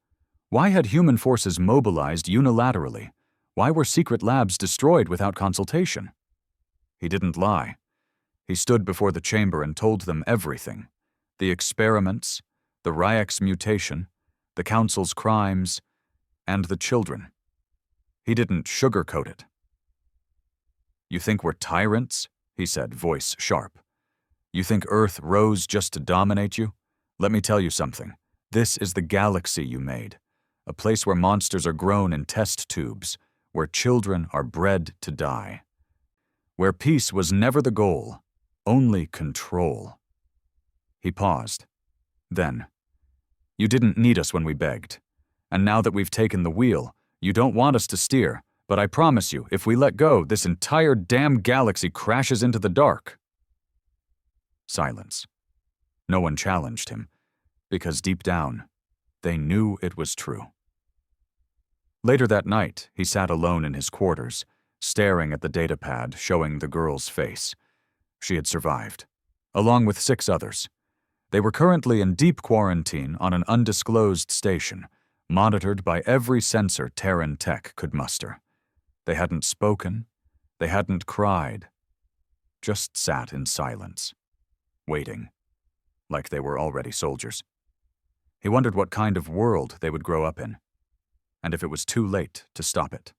Why had human forces mobilized unilaterally? Why were secret labs destroyed without consultation? He didn't lie. He stood before the chamber and told them everything. The experiments, the Ryak's mutation, the Council's crimes, and the children. He didn't sugarcoat it. "You think we're tyrants?" he said, voice sharp. "You think Earth rose just to dominate you? Let me tell you something. This is the galaxy you made. A place where monsters are grown in test tubes, where children are bred to die. Where peace was never the goal, only control." He paused. Then, "You didn't need us when we begged. And now that we've taken the wheel, you don't want us to steer, but I promise you, if we let go, this entire damn galaxy crashes into the dark." Silence. No one challenged him, because deep down, they knew it was true. Later that night, he sat alone in his quarters, staring at the datapad showing the girl's face. She had survived, along with 6 others. They were currently in deep quarantine on an undisclosed station, monitored by every sensor Terran tech could muster. They hadn't spoken, they hadn't cried, just sat in silence, waiting, like they were already soldiers. He wondered what kind of world they would grow up in, and if it was too late to stop it.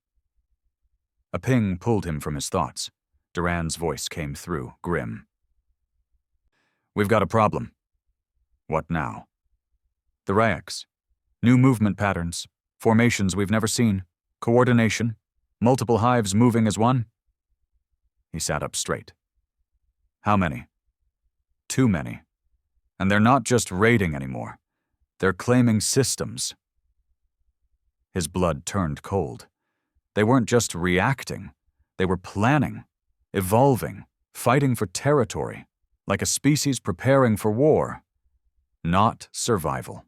A ping pulled him from his thoughts. Duran's voice came through, grim. "We've got a problem." "What now?" "The Ryaks. New movement patterns, formations we've never seen, coordination, multiple hives moving as one." He sat up straight. "How many?" "Too many. And they're not just raiding anymore. They're claiming systems." His blood turned cold. They weren't just reacting. They were planning, evolving, fighting for territory, like a species preparing for war. Not survival.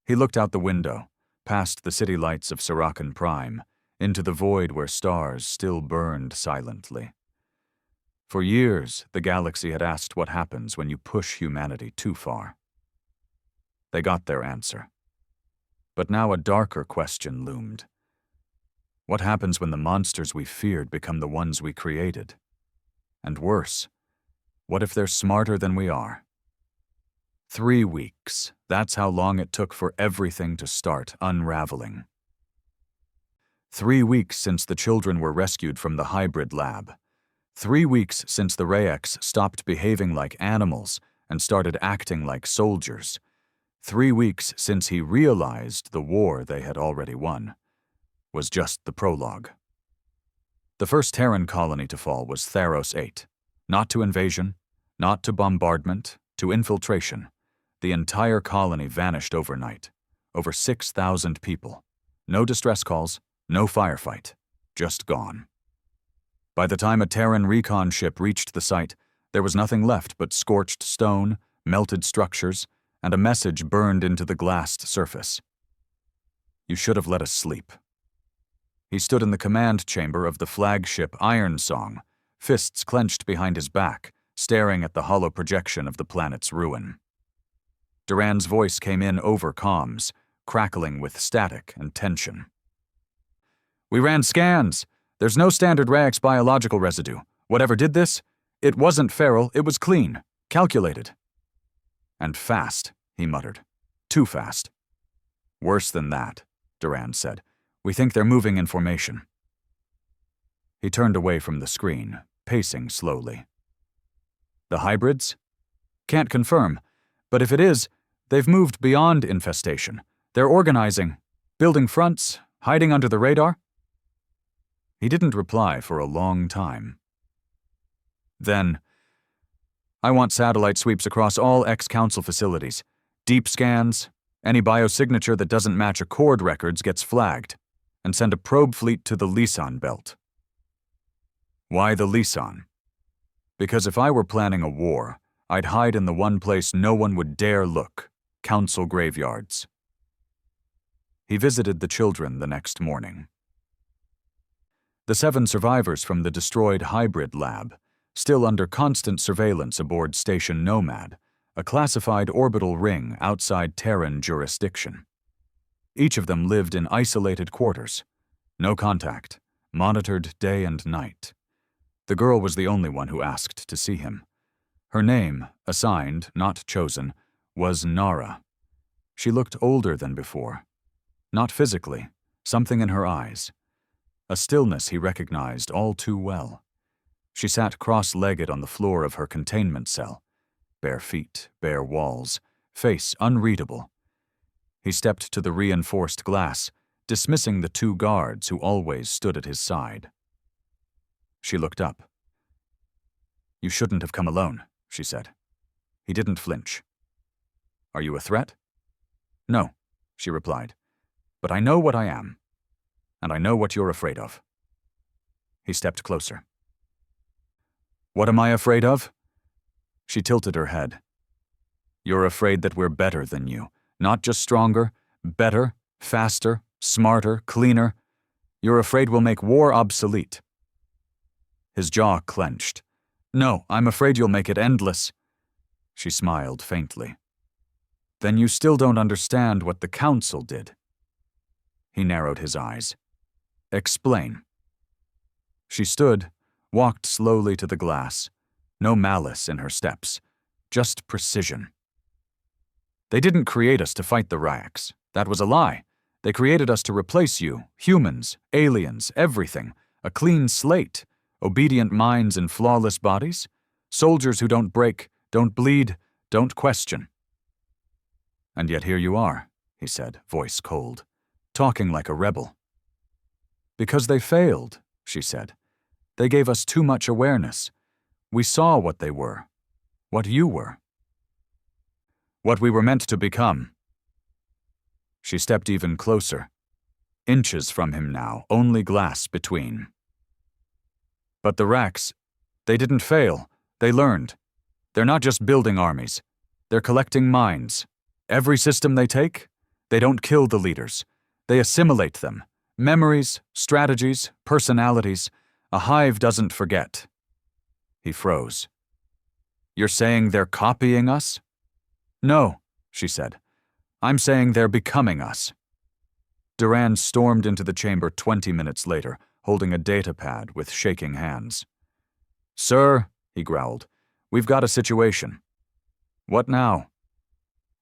He looked out the window, past the city lights of Sarakan Prime, into the void where stars still burned silently. For years, the galaxy had asked what happens when you push humanity too far. They got their answer. But now a darker question loomed. What happens when the monsters we feared become the ones we created? And worse, what if they're smarter than we are? 3 weeks, that's how long it took for everything to start unraveling. 3 weeks since the children were rescued from the hybrid lab. 3 weeks since the Ryaks stopped behaving like animals and started acting like soldiers. 3 weeks since he realized the war they had already won was just the prologue. The first Terran colony to fall was Theros 8. Not to invasion, not to bombardment, to infiltration. The entire colony vanished overnight. Over 6,000 people. No distress calls, no firefight. Just gone. By the time a Terran recon ship reached the site, There was nothing left but scorched stone, melted structures, and a message burned into the glassed surface. You should have let us sleep. He stood in the command chamber of the flagship Iron Song, fists clenched behind his back, staring at the hollow projection of the planet's ruin. Duran's voice came in over comms, crackling with static and tension. We ran scans. There's no standard Rex biological residue. Whatever did this, it wasn't feral, it was clean, calculated. And fast, he muttered. Too fast. Worse than that, Duran said. We think they're moving in formation. He turned away from the screen, pacing slowly. The hybrids? Can't confirm, but if it is, they've moved beyond infestation. They're organizing, building fronts, hiding under the radar. He didn't reply for a long time. Then, I want satellite sweeps across all ex-council facilities. Deep scans, any biosignature that doesn't match Accord records gets flagged, and send a probe fleet to the Lisan belt. Why the Lisan? Because if I were planning a war, I'd hide in the one place no one would dare look, council graveyards. He visited the children the next morning. The 7 survivors from the destroyed hybrid lab, still under constant surveillance aboard Station Nomad, a classified orbital ring outside Terran jurisdiction. Each of them lived in isolated quarters. No contact, monitored day and night. The girl was the only one who asked to see him. Her name, assigned, not chosen, was Nara. She looked older than before. Not physically, something in her eyes. A stillness he recognized all too well. She sat cross-legged on the floor of her containment cell. Bare feet, bare walls, face unreadable. He stepped to the reinforced glass, dismissing the 2 guards who always stood at his side. She looked up. You shouldn't have come alone, she said. He didn't flinch. Are you a threat? No, she replied. But I know what I am. And I know what you're afraid of. He stepped closer. What am I afraid of? She tilted her head. You're afraid that we're better than you. Not just stronger, better, faster, smarter, cleaner. You're afraid we'll make war obsolete. His jaw clenched. No, I'm afraid you'll make it endless. She smiled faintly. Then you still don't understand what the council did. He narrowed his eyes. Explain. She stood, walked slowly to the glass. No malice in her steps, just precision. They didn't create us to fight the Rayaks. That was a lie. They created us to replace you, humans, aliens, everything. A clean slate, obedient minds and flawless bodies. Soldiers who don't break, don't bleed, don't question. And yet here you are, he said, voice cold, talking like a rebel. Because they failed, she said. They gave us too much awareness. We saw what they were, what you were. What we were meant to become. She stepped even closer. Inches from him now, only glass between. But the Raks, they didn't fail. They learned. They're not just building armies. They're collecting minds. Every system they take, they don't kill the leaders. They assimilate them. Memories, strategies, personalities. A hive doesn't forget. He froze. You're saying they're copying us? No, she said. I'm saying they're becoming us. Duran stormed into the chamber 20 minutes later, holding a datapad with shaking hands. Sir, he growled, we've got a situation. What now?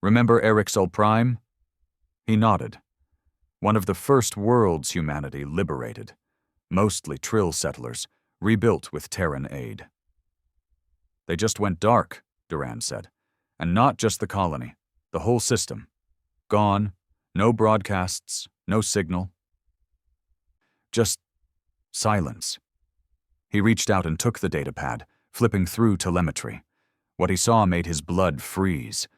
Remember Erixol Prime? He nodded. One of the first worlds humanity liberated. Mostly Trill settlers, rebuilt with Terran aid. They just went dark, Duran said. And not just the colony, the whole system. Gone, no broadcasts, no signal. Just silence. He reached out and took the datapad, flipping through telemetry. What he saw made his blood freeze.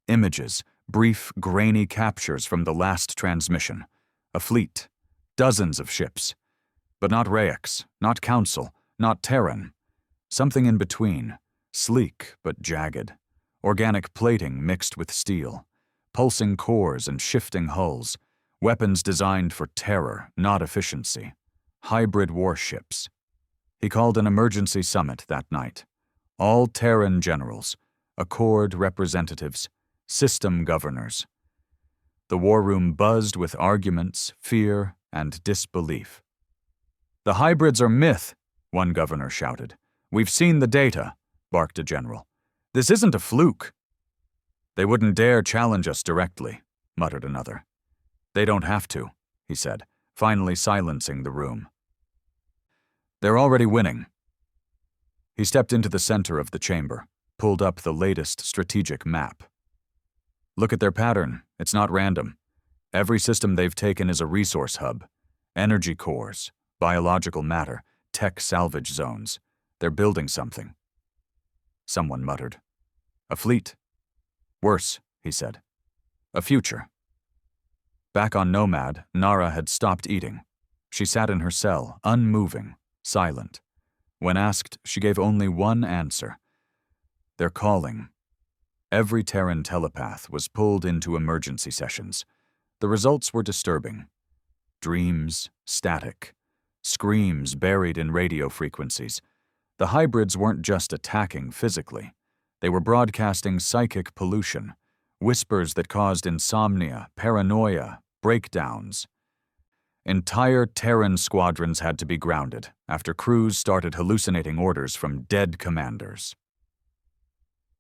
Images, brief, grainy captures from the last transmission. A fleet, dozens of ships. But not Rayaks, not Council, not Terran. Something in between. sleek but jagged, organic plating mixed with steel, pulsing cores and shifting hulls, weapons designed for terror, not efficiency, hybrid warships. He called an emergency summit that night. All Terran generals, Accord representatives, system governors. The war room buzzed with arguments, fear, and disbelief. "The hybrids are myth," one governor shouted. "We've seen the data," barked a general. "This isn't a fluke." "They wouldn't dare challenge us directly," muttered another. "They don't have to," he said, finally silencing the room. "They're already winning." He stepped into the center of the chamber, pulled up the latest strategic map. "Look at their pattern. It's not random. Every system they've taken is a resource hub. Energy cores, biological matter, tech salvage zones. They're building something." Someone muttered. "A fleet." "Worse," he said. "A future." Back on Nomad, Nara had stopped eating. She sat in her cell, unmoving, silent. When asked, she gave only one answer. "They're calling." Every Terran telepath was pulled into emergency sessions. The results were disturbing. Dreams, static, screams buried in radio frequencies. The hybrids weren't just attacking physically. They were broadcasting psychic pollution, whispers that caused insomnia, paranoia, breakdowns. Entire Terran squadrons had to be grounded after crews started hallucinating orders from dead commanders.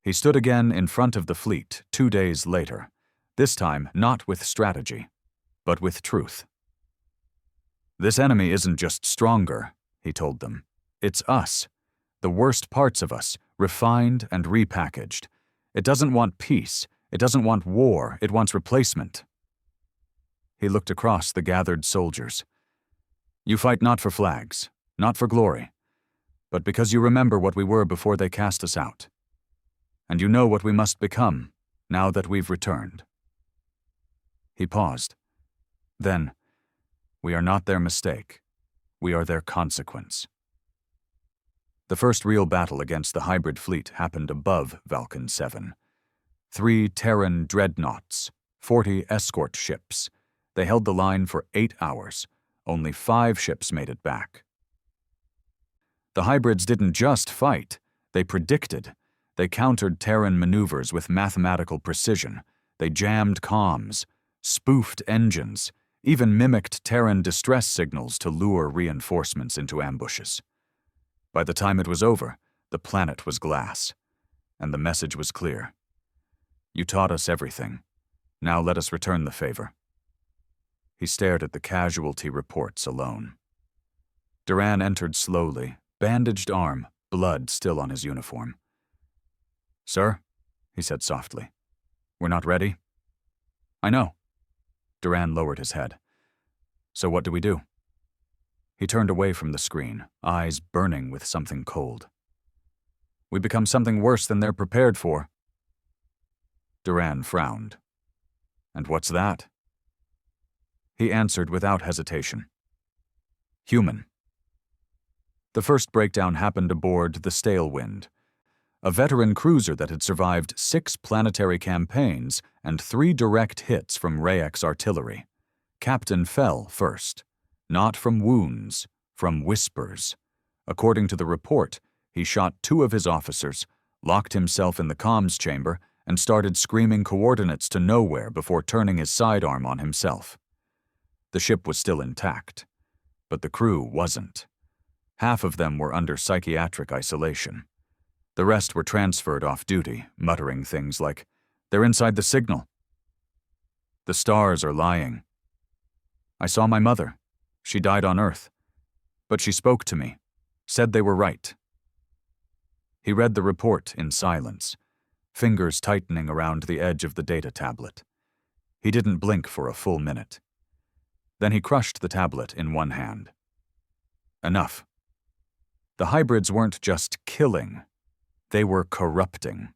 He stood again in front of the fleet 2 days later, this time not with strategy, but with truth. "This enemy isn't just stronger," he told them. "It's us, the worst parts of us, refined and repackaged. It doesn't want peace, it doesn't want war, it wants replacement." He looked across the gathered soldiers. "You fight not for flags, not for glory, but because you remember what we were before they cast us out. And you know what we must become now that we've returned." He paused. Then, "We are not their mistake. We are their consequence." The first real battle against the hybrid fleet happened above Vulcan 7. 3 Terran dreadnoughts, 40 escort ships. They held the line for 8 hours. Only 5 ships made it back. The hybrids didn't just fight, they predicted. They countered Terran maneuvers with mathematical precision. They jammed comms, spoofed engines, even mimicked Terran distress signals to lure reinforcements into ambushes. By the time it was over, the planet was glass, and the message was clear. "You taught us everything. Now let us return the favor." He stared at the casualty reports alone. Duran entered slowly, bandaged arm, blood still on his uniform. "Sir," he said softly, "we're not ready." "I know." Duran lowered his head. "So what do we do?" He turned away from the screen, eyes burning with something cold. "We become something worse than they're prepared for." Duran frowned. "And what's that?" He answered without hesitation. "Human." The first breakdown happened aboard the Stalewind, a veteran cruiser that had survived 6 planetary campaigns and 3 direct hits from Rayek's artillery. Captain fell first, not from wounds, from whispers. According to the report, he shot 2 of his officers, locked himself in the comms chamber, and started screaming coordinates to nowhere before turning his sidearm on himself. The ship was still intact, but the crew wasn't. Half of them were under psychiatric isolation. The rest were transferred off duty, muttering things like, "They're inside the signal." "The stars are lying." "I saw my mother. She died on Earth. But she spoke to me, said they were right." He read the report in silence, fingers tightening around the edge of the data tablet. He didn't blink for a full minute. Then he crushed the tablet in one hand. Enough. The hybrids weren't just killing, they were corrupting.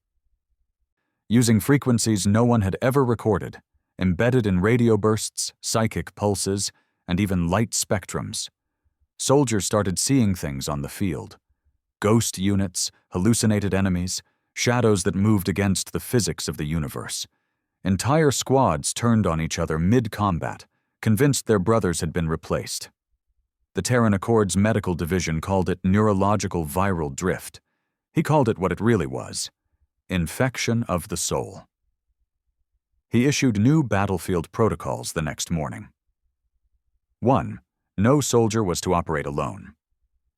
Using frequencies no one had ever recorded, embedded in radio bursts, psychic pulses, and even light spectrums, soldiers started seeing things on the field. Ghost units, hallucinated enemies, shadows that moved against the physics of the universe. Entire squads turned on each other mid-combat, convinced their brothers had been replaced. The Terran Accord's medical division called it neurological viral drift. He called it what it really was: infection of the soul. He issued new battlefield protocols the next morning. 1. No soldier was to operate alone.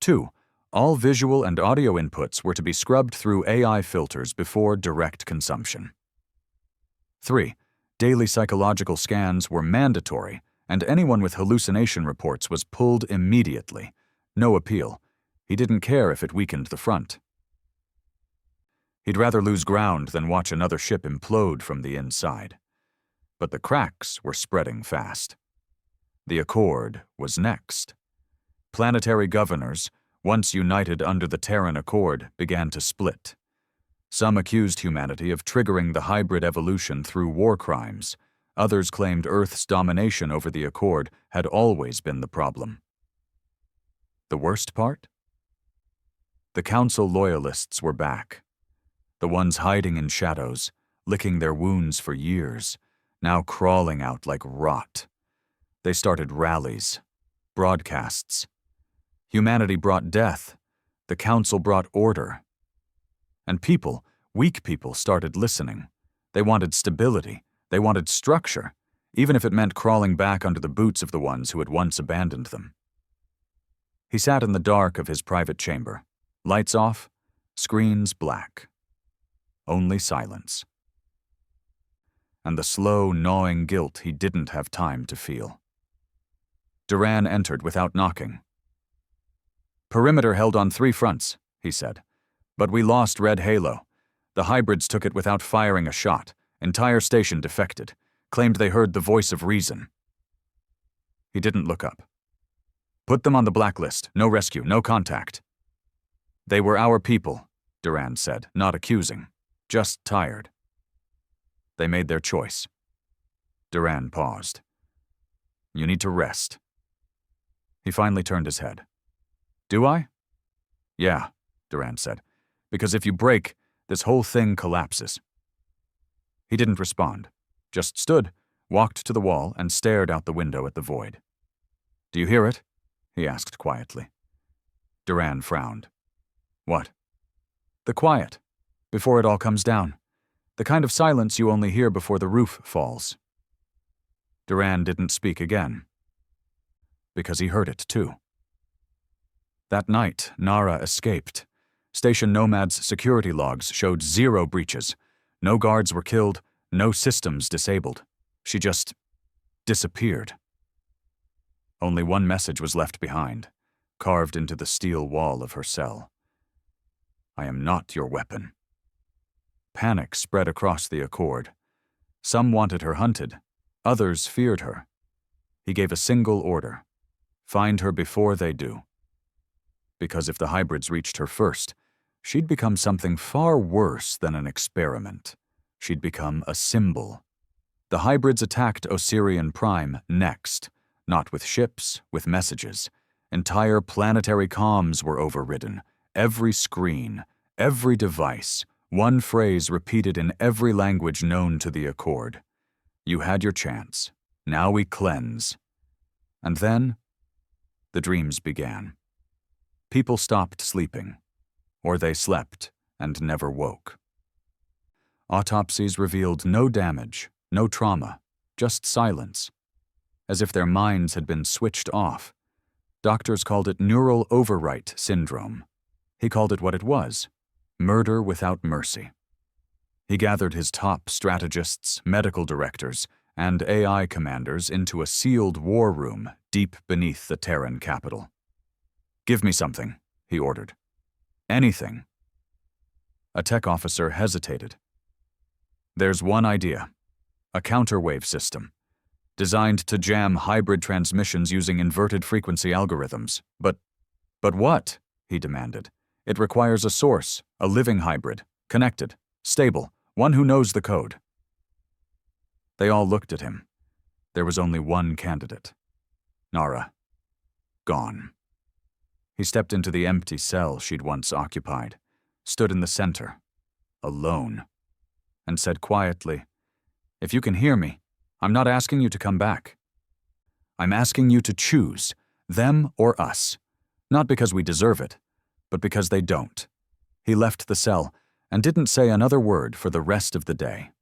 2. All visual and audio inputs were to be scrubbed through AI filters before direct consumption. 3. Daily psychological scans were mandatory, and anyone with hallucination reports was pulled immediately. No appeal. He didn't care if it weakened the front. He'd rather lose ground than watch another ship implode from the inside. But the cracks were spreading fast. The Accord was next. Planetary governors, once united under the Terran Accord, began to split. Some accused humanity of triggering the hybrid evolution through war crimes. Others claimed Earth's domination over the Accord had always been the problem. The worst part? The Council loyalists were back. The ones hiding in shadows, licking their wounds for years, now crawling out like rot. They started rallies, broadcasts. Humanity brought death. The Council brought order. And people, weak people, started listening. They wanted stability. They wanted structure, even if it meant crawling back under the boots of the ones who had once abandoned them. He sat in the dark of his private chamber. Lights off, screens black. Only silence. And the slow, gnawing guilt he didn't have time to feel. Duran entered without knocking. "Perimeter held on 3 fronts," he said. "But we lost Red Halo. The hybrids took it without firing a shot. Entire station defected. Claimed they heard the voice of reason." He didn't look up. "Put them on the blacklist. No rescue, no contact." "They were our people," Duran said, not accusing, just tired. They made their choice. Duran paused. "You need to rest." He finally turned his head. "Do I?" "Yeah," Duran said, "because if you break, this whole thing collapses." He didn't respond, just stood, walked to the wall, and stared out the window at the void. "Do you hear it?" he asked quietly. Duran frowned. "What?" "The quiet, before it all comes down. The kind of silence you only hear before the roof falls." Duran didn't speak again, because he heard it too. That night, Nara escaped. Station Nomad's security logs showed 0 breaches. No guards were killed, no systems disabled. She just disappeared. Only one message was left behind, carved into the steel wall of her cell. "I am not your weapon." Panic spread across the Accord. Some wanted her hunted, others feared her. He gave a single order: find her before they do. Because if the hybrids reached her first, she'd become something far worse than an experiment. She'd become a symbol. The hybrids attacked Osirian Prime next, not with ships, with messages. Entire planetary comms were overridden. Every screen, every device, one phrase repeated in every language known to the Accord. "You had your chance. Now we cleanse." And then, the dreams began. People stopped sleeping, or they slept and never woke. Autopsies revealed no damage, no trauma, just silence, as if their minds had been switched off. Doctors called it neural overwrite syndrome. He called it what it was: murder without mercy. He gathered his top strategists, medical directors, and AI commanders into a sealed war room deep beneath the Terran capital. "Give me something," he ordered. "Anything." A tech officer hesitated. "There's one idea. A counterwave system, designed to jam hybrid transmissions using inverted frequency algorithms. But what?" he demanded. "It requires a source, a living hybrid, connected, stable, one who knows the code." They all looked at him. There was only one candidate. Nara. Gone. He stepped into the empty cell she'd once occupied, stood in the center, alone, and said quietly, "If you can hear me, I'm not asking you to come back. I'm asking you to choose, them or us, not because we deserve it, but because they don't." He left the cell and didn't say another word for the rest of the day.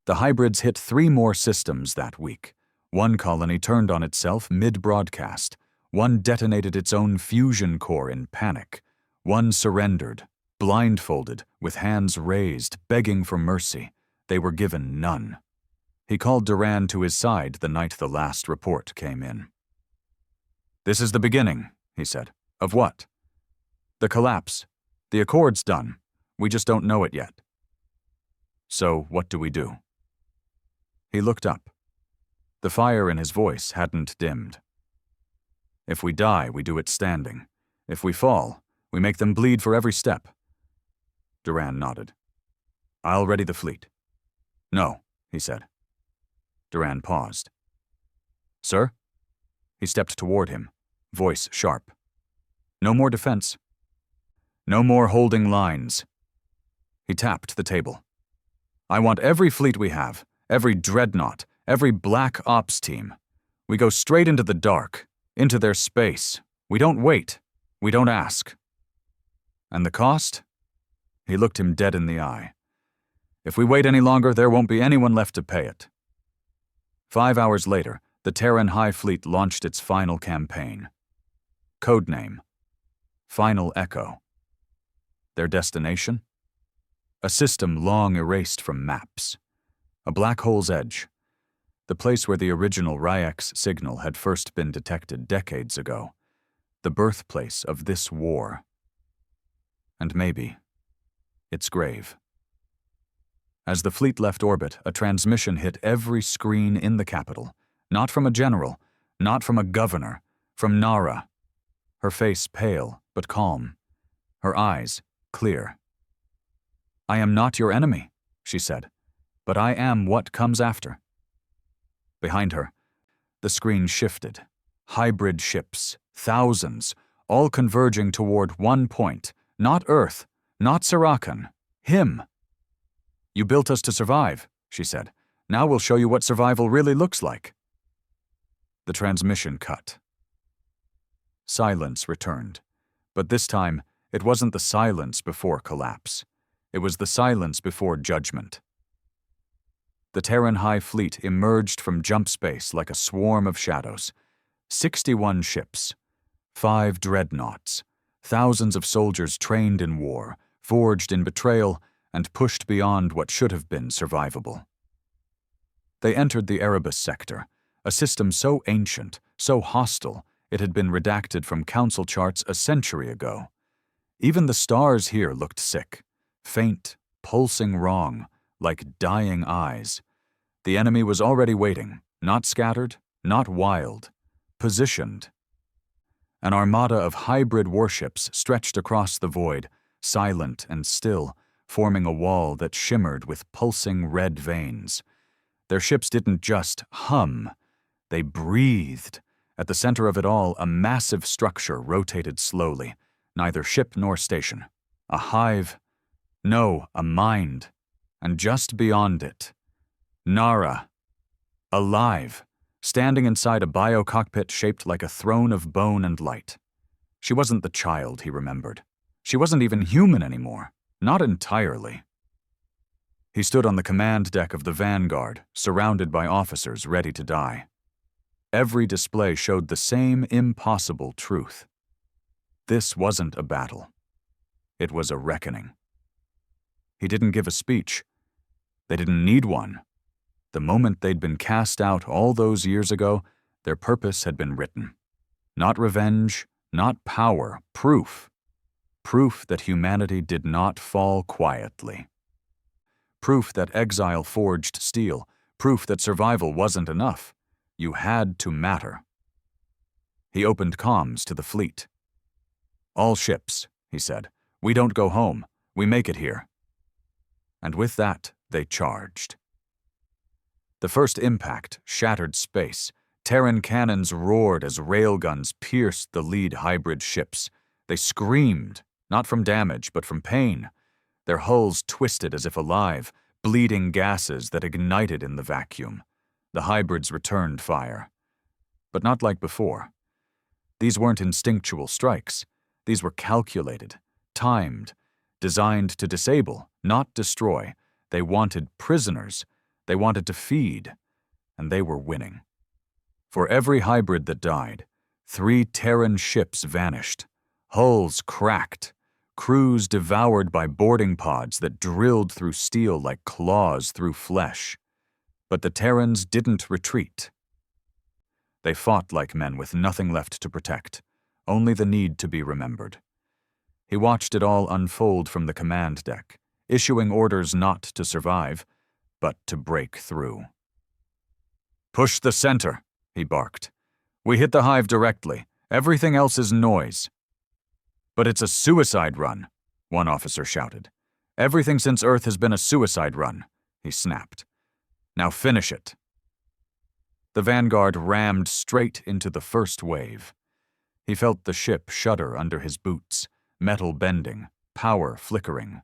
The hybrids hit 3 more systems that week. One colony turned on itself mid-broadcast. One detonated its own fusion core in panic. One surrendered, blindfolded, with hands raised, begging for mercy. They were given none. He called Duran to his side the night the last report came in. "This is the beginning," he said. "Of what?" "The collapse. The Accord's done. We just don't know it yet." "So what do we do?" He looked up. The fire in his voice hadn't dimmed. "If we die, we do it standing. If we fall, we make them bleed for every step." Duran nodded. "I'll ready the fleet." "No," he said. Duran paused. "Sir?" He stepped toward him, voice sharp. "No more defense. No more holding lines." He tapped the table. "I want every fleet we have, every dreadnought, every black ops team. We go straight into the dark, into their space. We don't wait. We don't ask." "And the cost?" He looked him dead in the eye. "If we wait any longer, there won't be anyone left to pay it." 5 hours later, the Terran High Fleet launched its final campaign. Codename: Final Echo. Their destination? A system long erased from maps. A black hole's edge. The place where the original Ryex signal had first been detected decades ago. The birthplace of this war. And maybe its grave. As the fleet left orbit, a transmission hit every screen in the capital. Not from a general, not from a governor, from Nara. Her face pale but calm. Her eyes clear. "I am not your enemy," she said, "but I am what comes after." Behind her, the screen shifted. Hybrid ships, thousands, all converging toward one point. Not Earth, not Sarakan, him. "You built us to survive," she said. "Now we'll show you what survival really looks like." The transmission cut. Silence returned, but this time it wasn't the silence before collapse. It was the silence before judgment. The Terran High Fleet emerged from jump space like a swarm of shadows. 61 ships, 5 dreadnoughts, thousands of soldiers trained in war, forged in betrayal, and pushed beyond what should have been survivable. They entered the Erebus sector, a system so ancient, so hostile, it had been redacted from council charts a century ago. Even the stars here looked sick, faint, pulsing wrong, like dying eyes. The enemy was already waiting, not scattered, not wild, positioned. An armada of hybrid warships stretched across the void, silent and still, forming a wall that shimmered with pulsing red veins. Their ships didn't just hum, they breathed. At the center of it all, a massive structure rotated slowly, neither ship nor station. A hive, no, a mind. And just beyond it, Nara, alive, standing inside a bio-cockpit shaped like a throne of bone and light. She wasn't the child he remembered. She wasn't even human anymore, not entirely. He stood on the command deck of the Vanguard, surrounded by officers ready to die. Every display showed the same impossible truth. This wasn't a battle. It was a reckoning. He didn't give a speech. They didn't need one. The moment they'd been cast out all those years ago, their purpose had been written. Not revenge, not power, proof. Proof that humanity did not fall quietly. Proof that exile forged steel. Proof that survival wasn't enough. You had to matter. He opened comms to the fleet. "All ships," he said. "We don't go home. We make it here." And with that, they charged. The first impact shattered space. Terran cannons roared as railguns pierced the lead hybrid ships. They screamed, not from damage, but from pain. Their hulls twisted as if alive, bleeding gases that ignited in the vacuum. The hybrids returned fire. But not like before. These weren't instinctual strikes. These were calculated, timed, designed to disable, not destroy. They wanted prisoners. They wanted to feed. And they were winning. For every hybrid that died, 3 Terran ships vanished. Hulls cracked. Crews devoured by boarding pods that drilled through steel like claws through flesh. But the Terrans didn't retreat. They fought like men with nothing left to protect, only the need to be remembered. He watched it all unfold from the command deck, issuing orders not to survive, but to break through. "Push the center," he barked. "We hit the hive directly. Everything else is noise." "But it's a suicide run," one officer shouted. "Everything since Earth has been a suicide run," he snapped. "Now finish it." The Vanguard rammed straight into the first wave. He felt the ship shudder under his boots, metal bending, power flickering.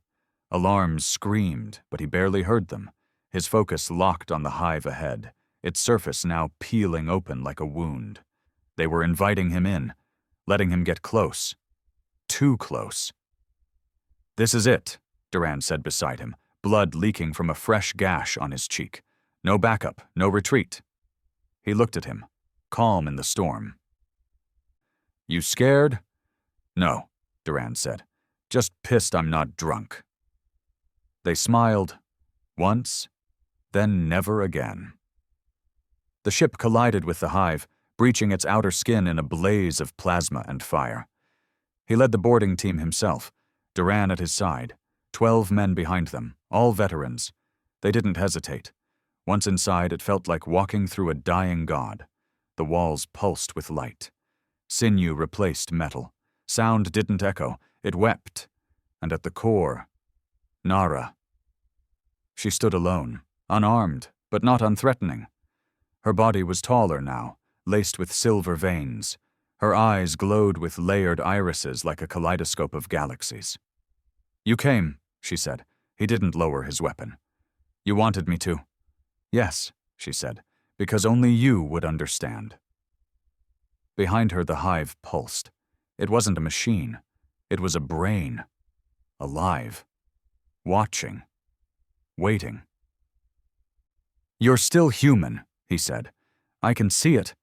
Alarms screamed, but he barely heard them, his focus locked on the hive ahead, its surface now peeling open like a wound. They were inviting him in, letting him get close. Too close. "This is it," Duran said beside him, blood leaking from a fresh gash on his cheek. "No backup, no retreat." He looked at him, calm in the storm. "You scared?" "No," Duran said. "Just pissed I'm not drunk." They smiled, once, then never again. The ship collided with the hive, breaching its outer skin in a blaze of plasma and fire. He led the boarding team himself, Duran at his side, 12 men behind them, all veterans. They didn't hesitate. Once inside, it felt like walking through a dying god. The walls pulsed with light. Sinew replaced metal. Sound didn't echo, it wept. And at the core, Nara. She stood alone, unarmed, but not unthreatening. Her body was taller now, laced with silver veins. Her eyes glowed with layered irises like a kaleidoscope of galaxies. "You came," she said. He didn't lower his weapon. "You wanted me to." "Yes," she said, "because only you would understand." Behind her the hive pulsed. It wasn't a machine. It was a brain. Alive. Watching. Waiting. "You're still human," he said. "I can see it.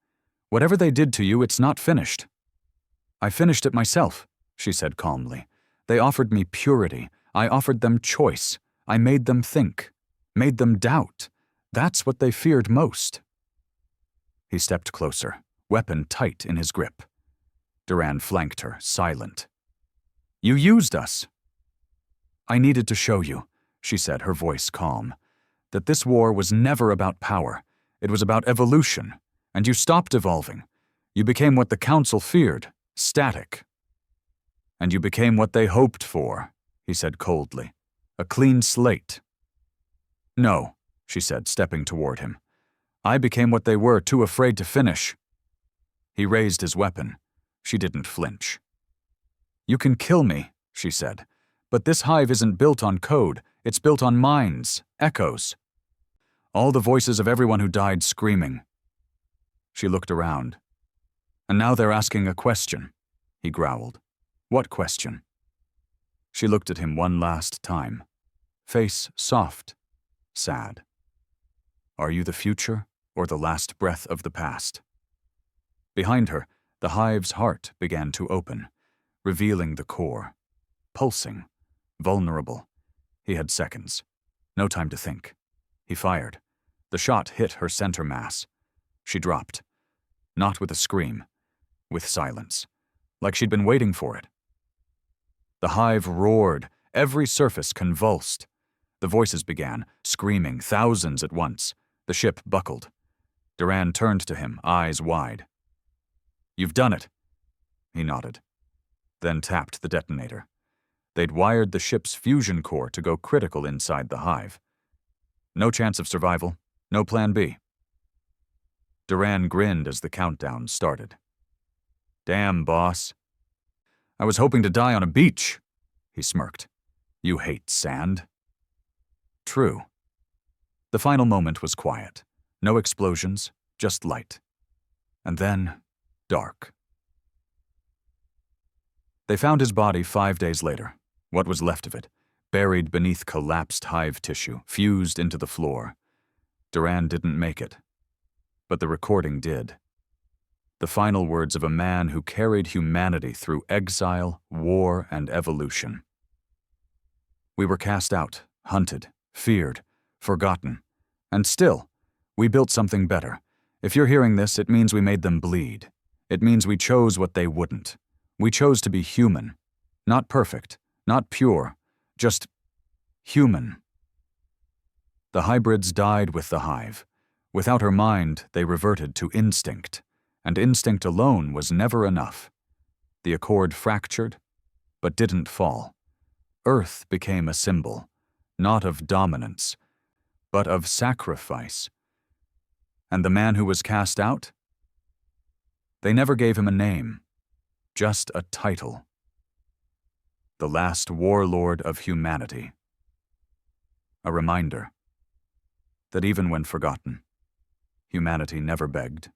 Whatever they did to you, it's not finished." "I finished it myself," she said calmly. "They offered me purity. I offered them choice. I made them think. Made them doubt. That's what they feared most." He stepped closer, weapon tight in his grip. Duran flanked her, silent. "You used us." "I needed to show you," she said, her voice calm, "that this war was never about power. It was about evolution. And you stopped evolving. You became what the Council feared, static. And you became what they hoped for," he said coldly. "A clean slate." "No," she said, stepping toward him. "I became what they were too afraid to finish." He raised his weapon. She didn't flinch. "You can kill me," she said, "but this hive isn't built on code. It's built on minds, echoes. All the voices of everyone who died screaming." She looked around. "And now they're asking a question," he growled. "What question?" She looked at him one last time. Face soft, sad. "Are you the future or the last breath of the past?" Behind her, the hive's heart began to open, revealing the core. Pulsing, vulnerable. He had seconds. No time to think. He fired. The shot hit her center mass. She dropped. Not with a scream. With silence. Like she'd been waiting for it. The hive roared, every surface convulsed. The voices began, screaming, thousands at once. The ship buckled. Duran turned to him, eyes wide. "You've done it." He nodded. Then tapped the detonator. They'd wired the ship's fusion core to go critical inside the hive. No chance of survival, no plan B. Duran grinned as the countdown started. "Damn, boss." I was hoping to die on a beach, he smirked. You hate sand. True. The final moment was quiet. No explosions, just light. And then, dark. They found his body 5 days later, what was left of it, buried beneath collapsed hive tissue, fused into the floor. Duran didn't make it, but the recording did. The final words of a man who carried humanity through exile, war, and evolution. We were cast out, hunted, feared, forgotten, and still, we built something better. If you're hearing this, it means we made them bleed. It means we chose what they wouldn't. We chose to be human. Not perfect, not pure, just human. The hybrids died with the hive. Without her mind, they reverted to instinct, and instinct alone was never enough. The accord fractured, but didn't fall. Earth became a symbol, not of dominance, but of sacrifice. And the man who was cast out? They never gave him a name, just a title. The last warlord of humanity. A reminder that even when forgotten, humanity never begged.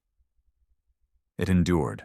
It endured.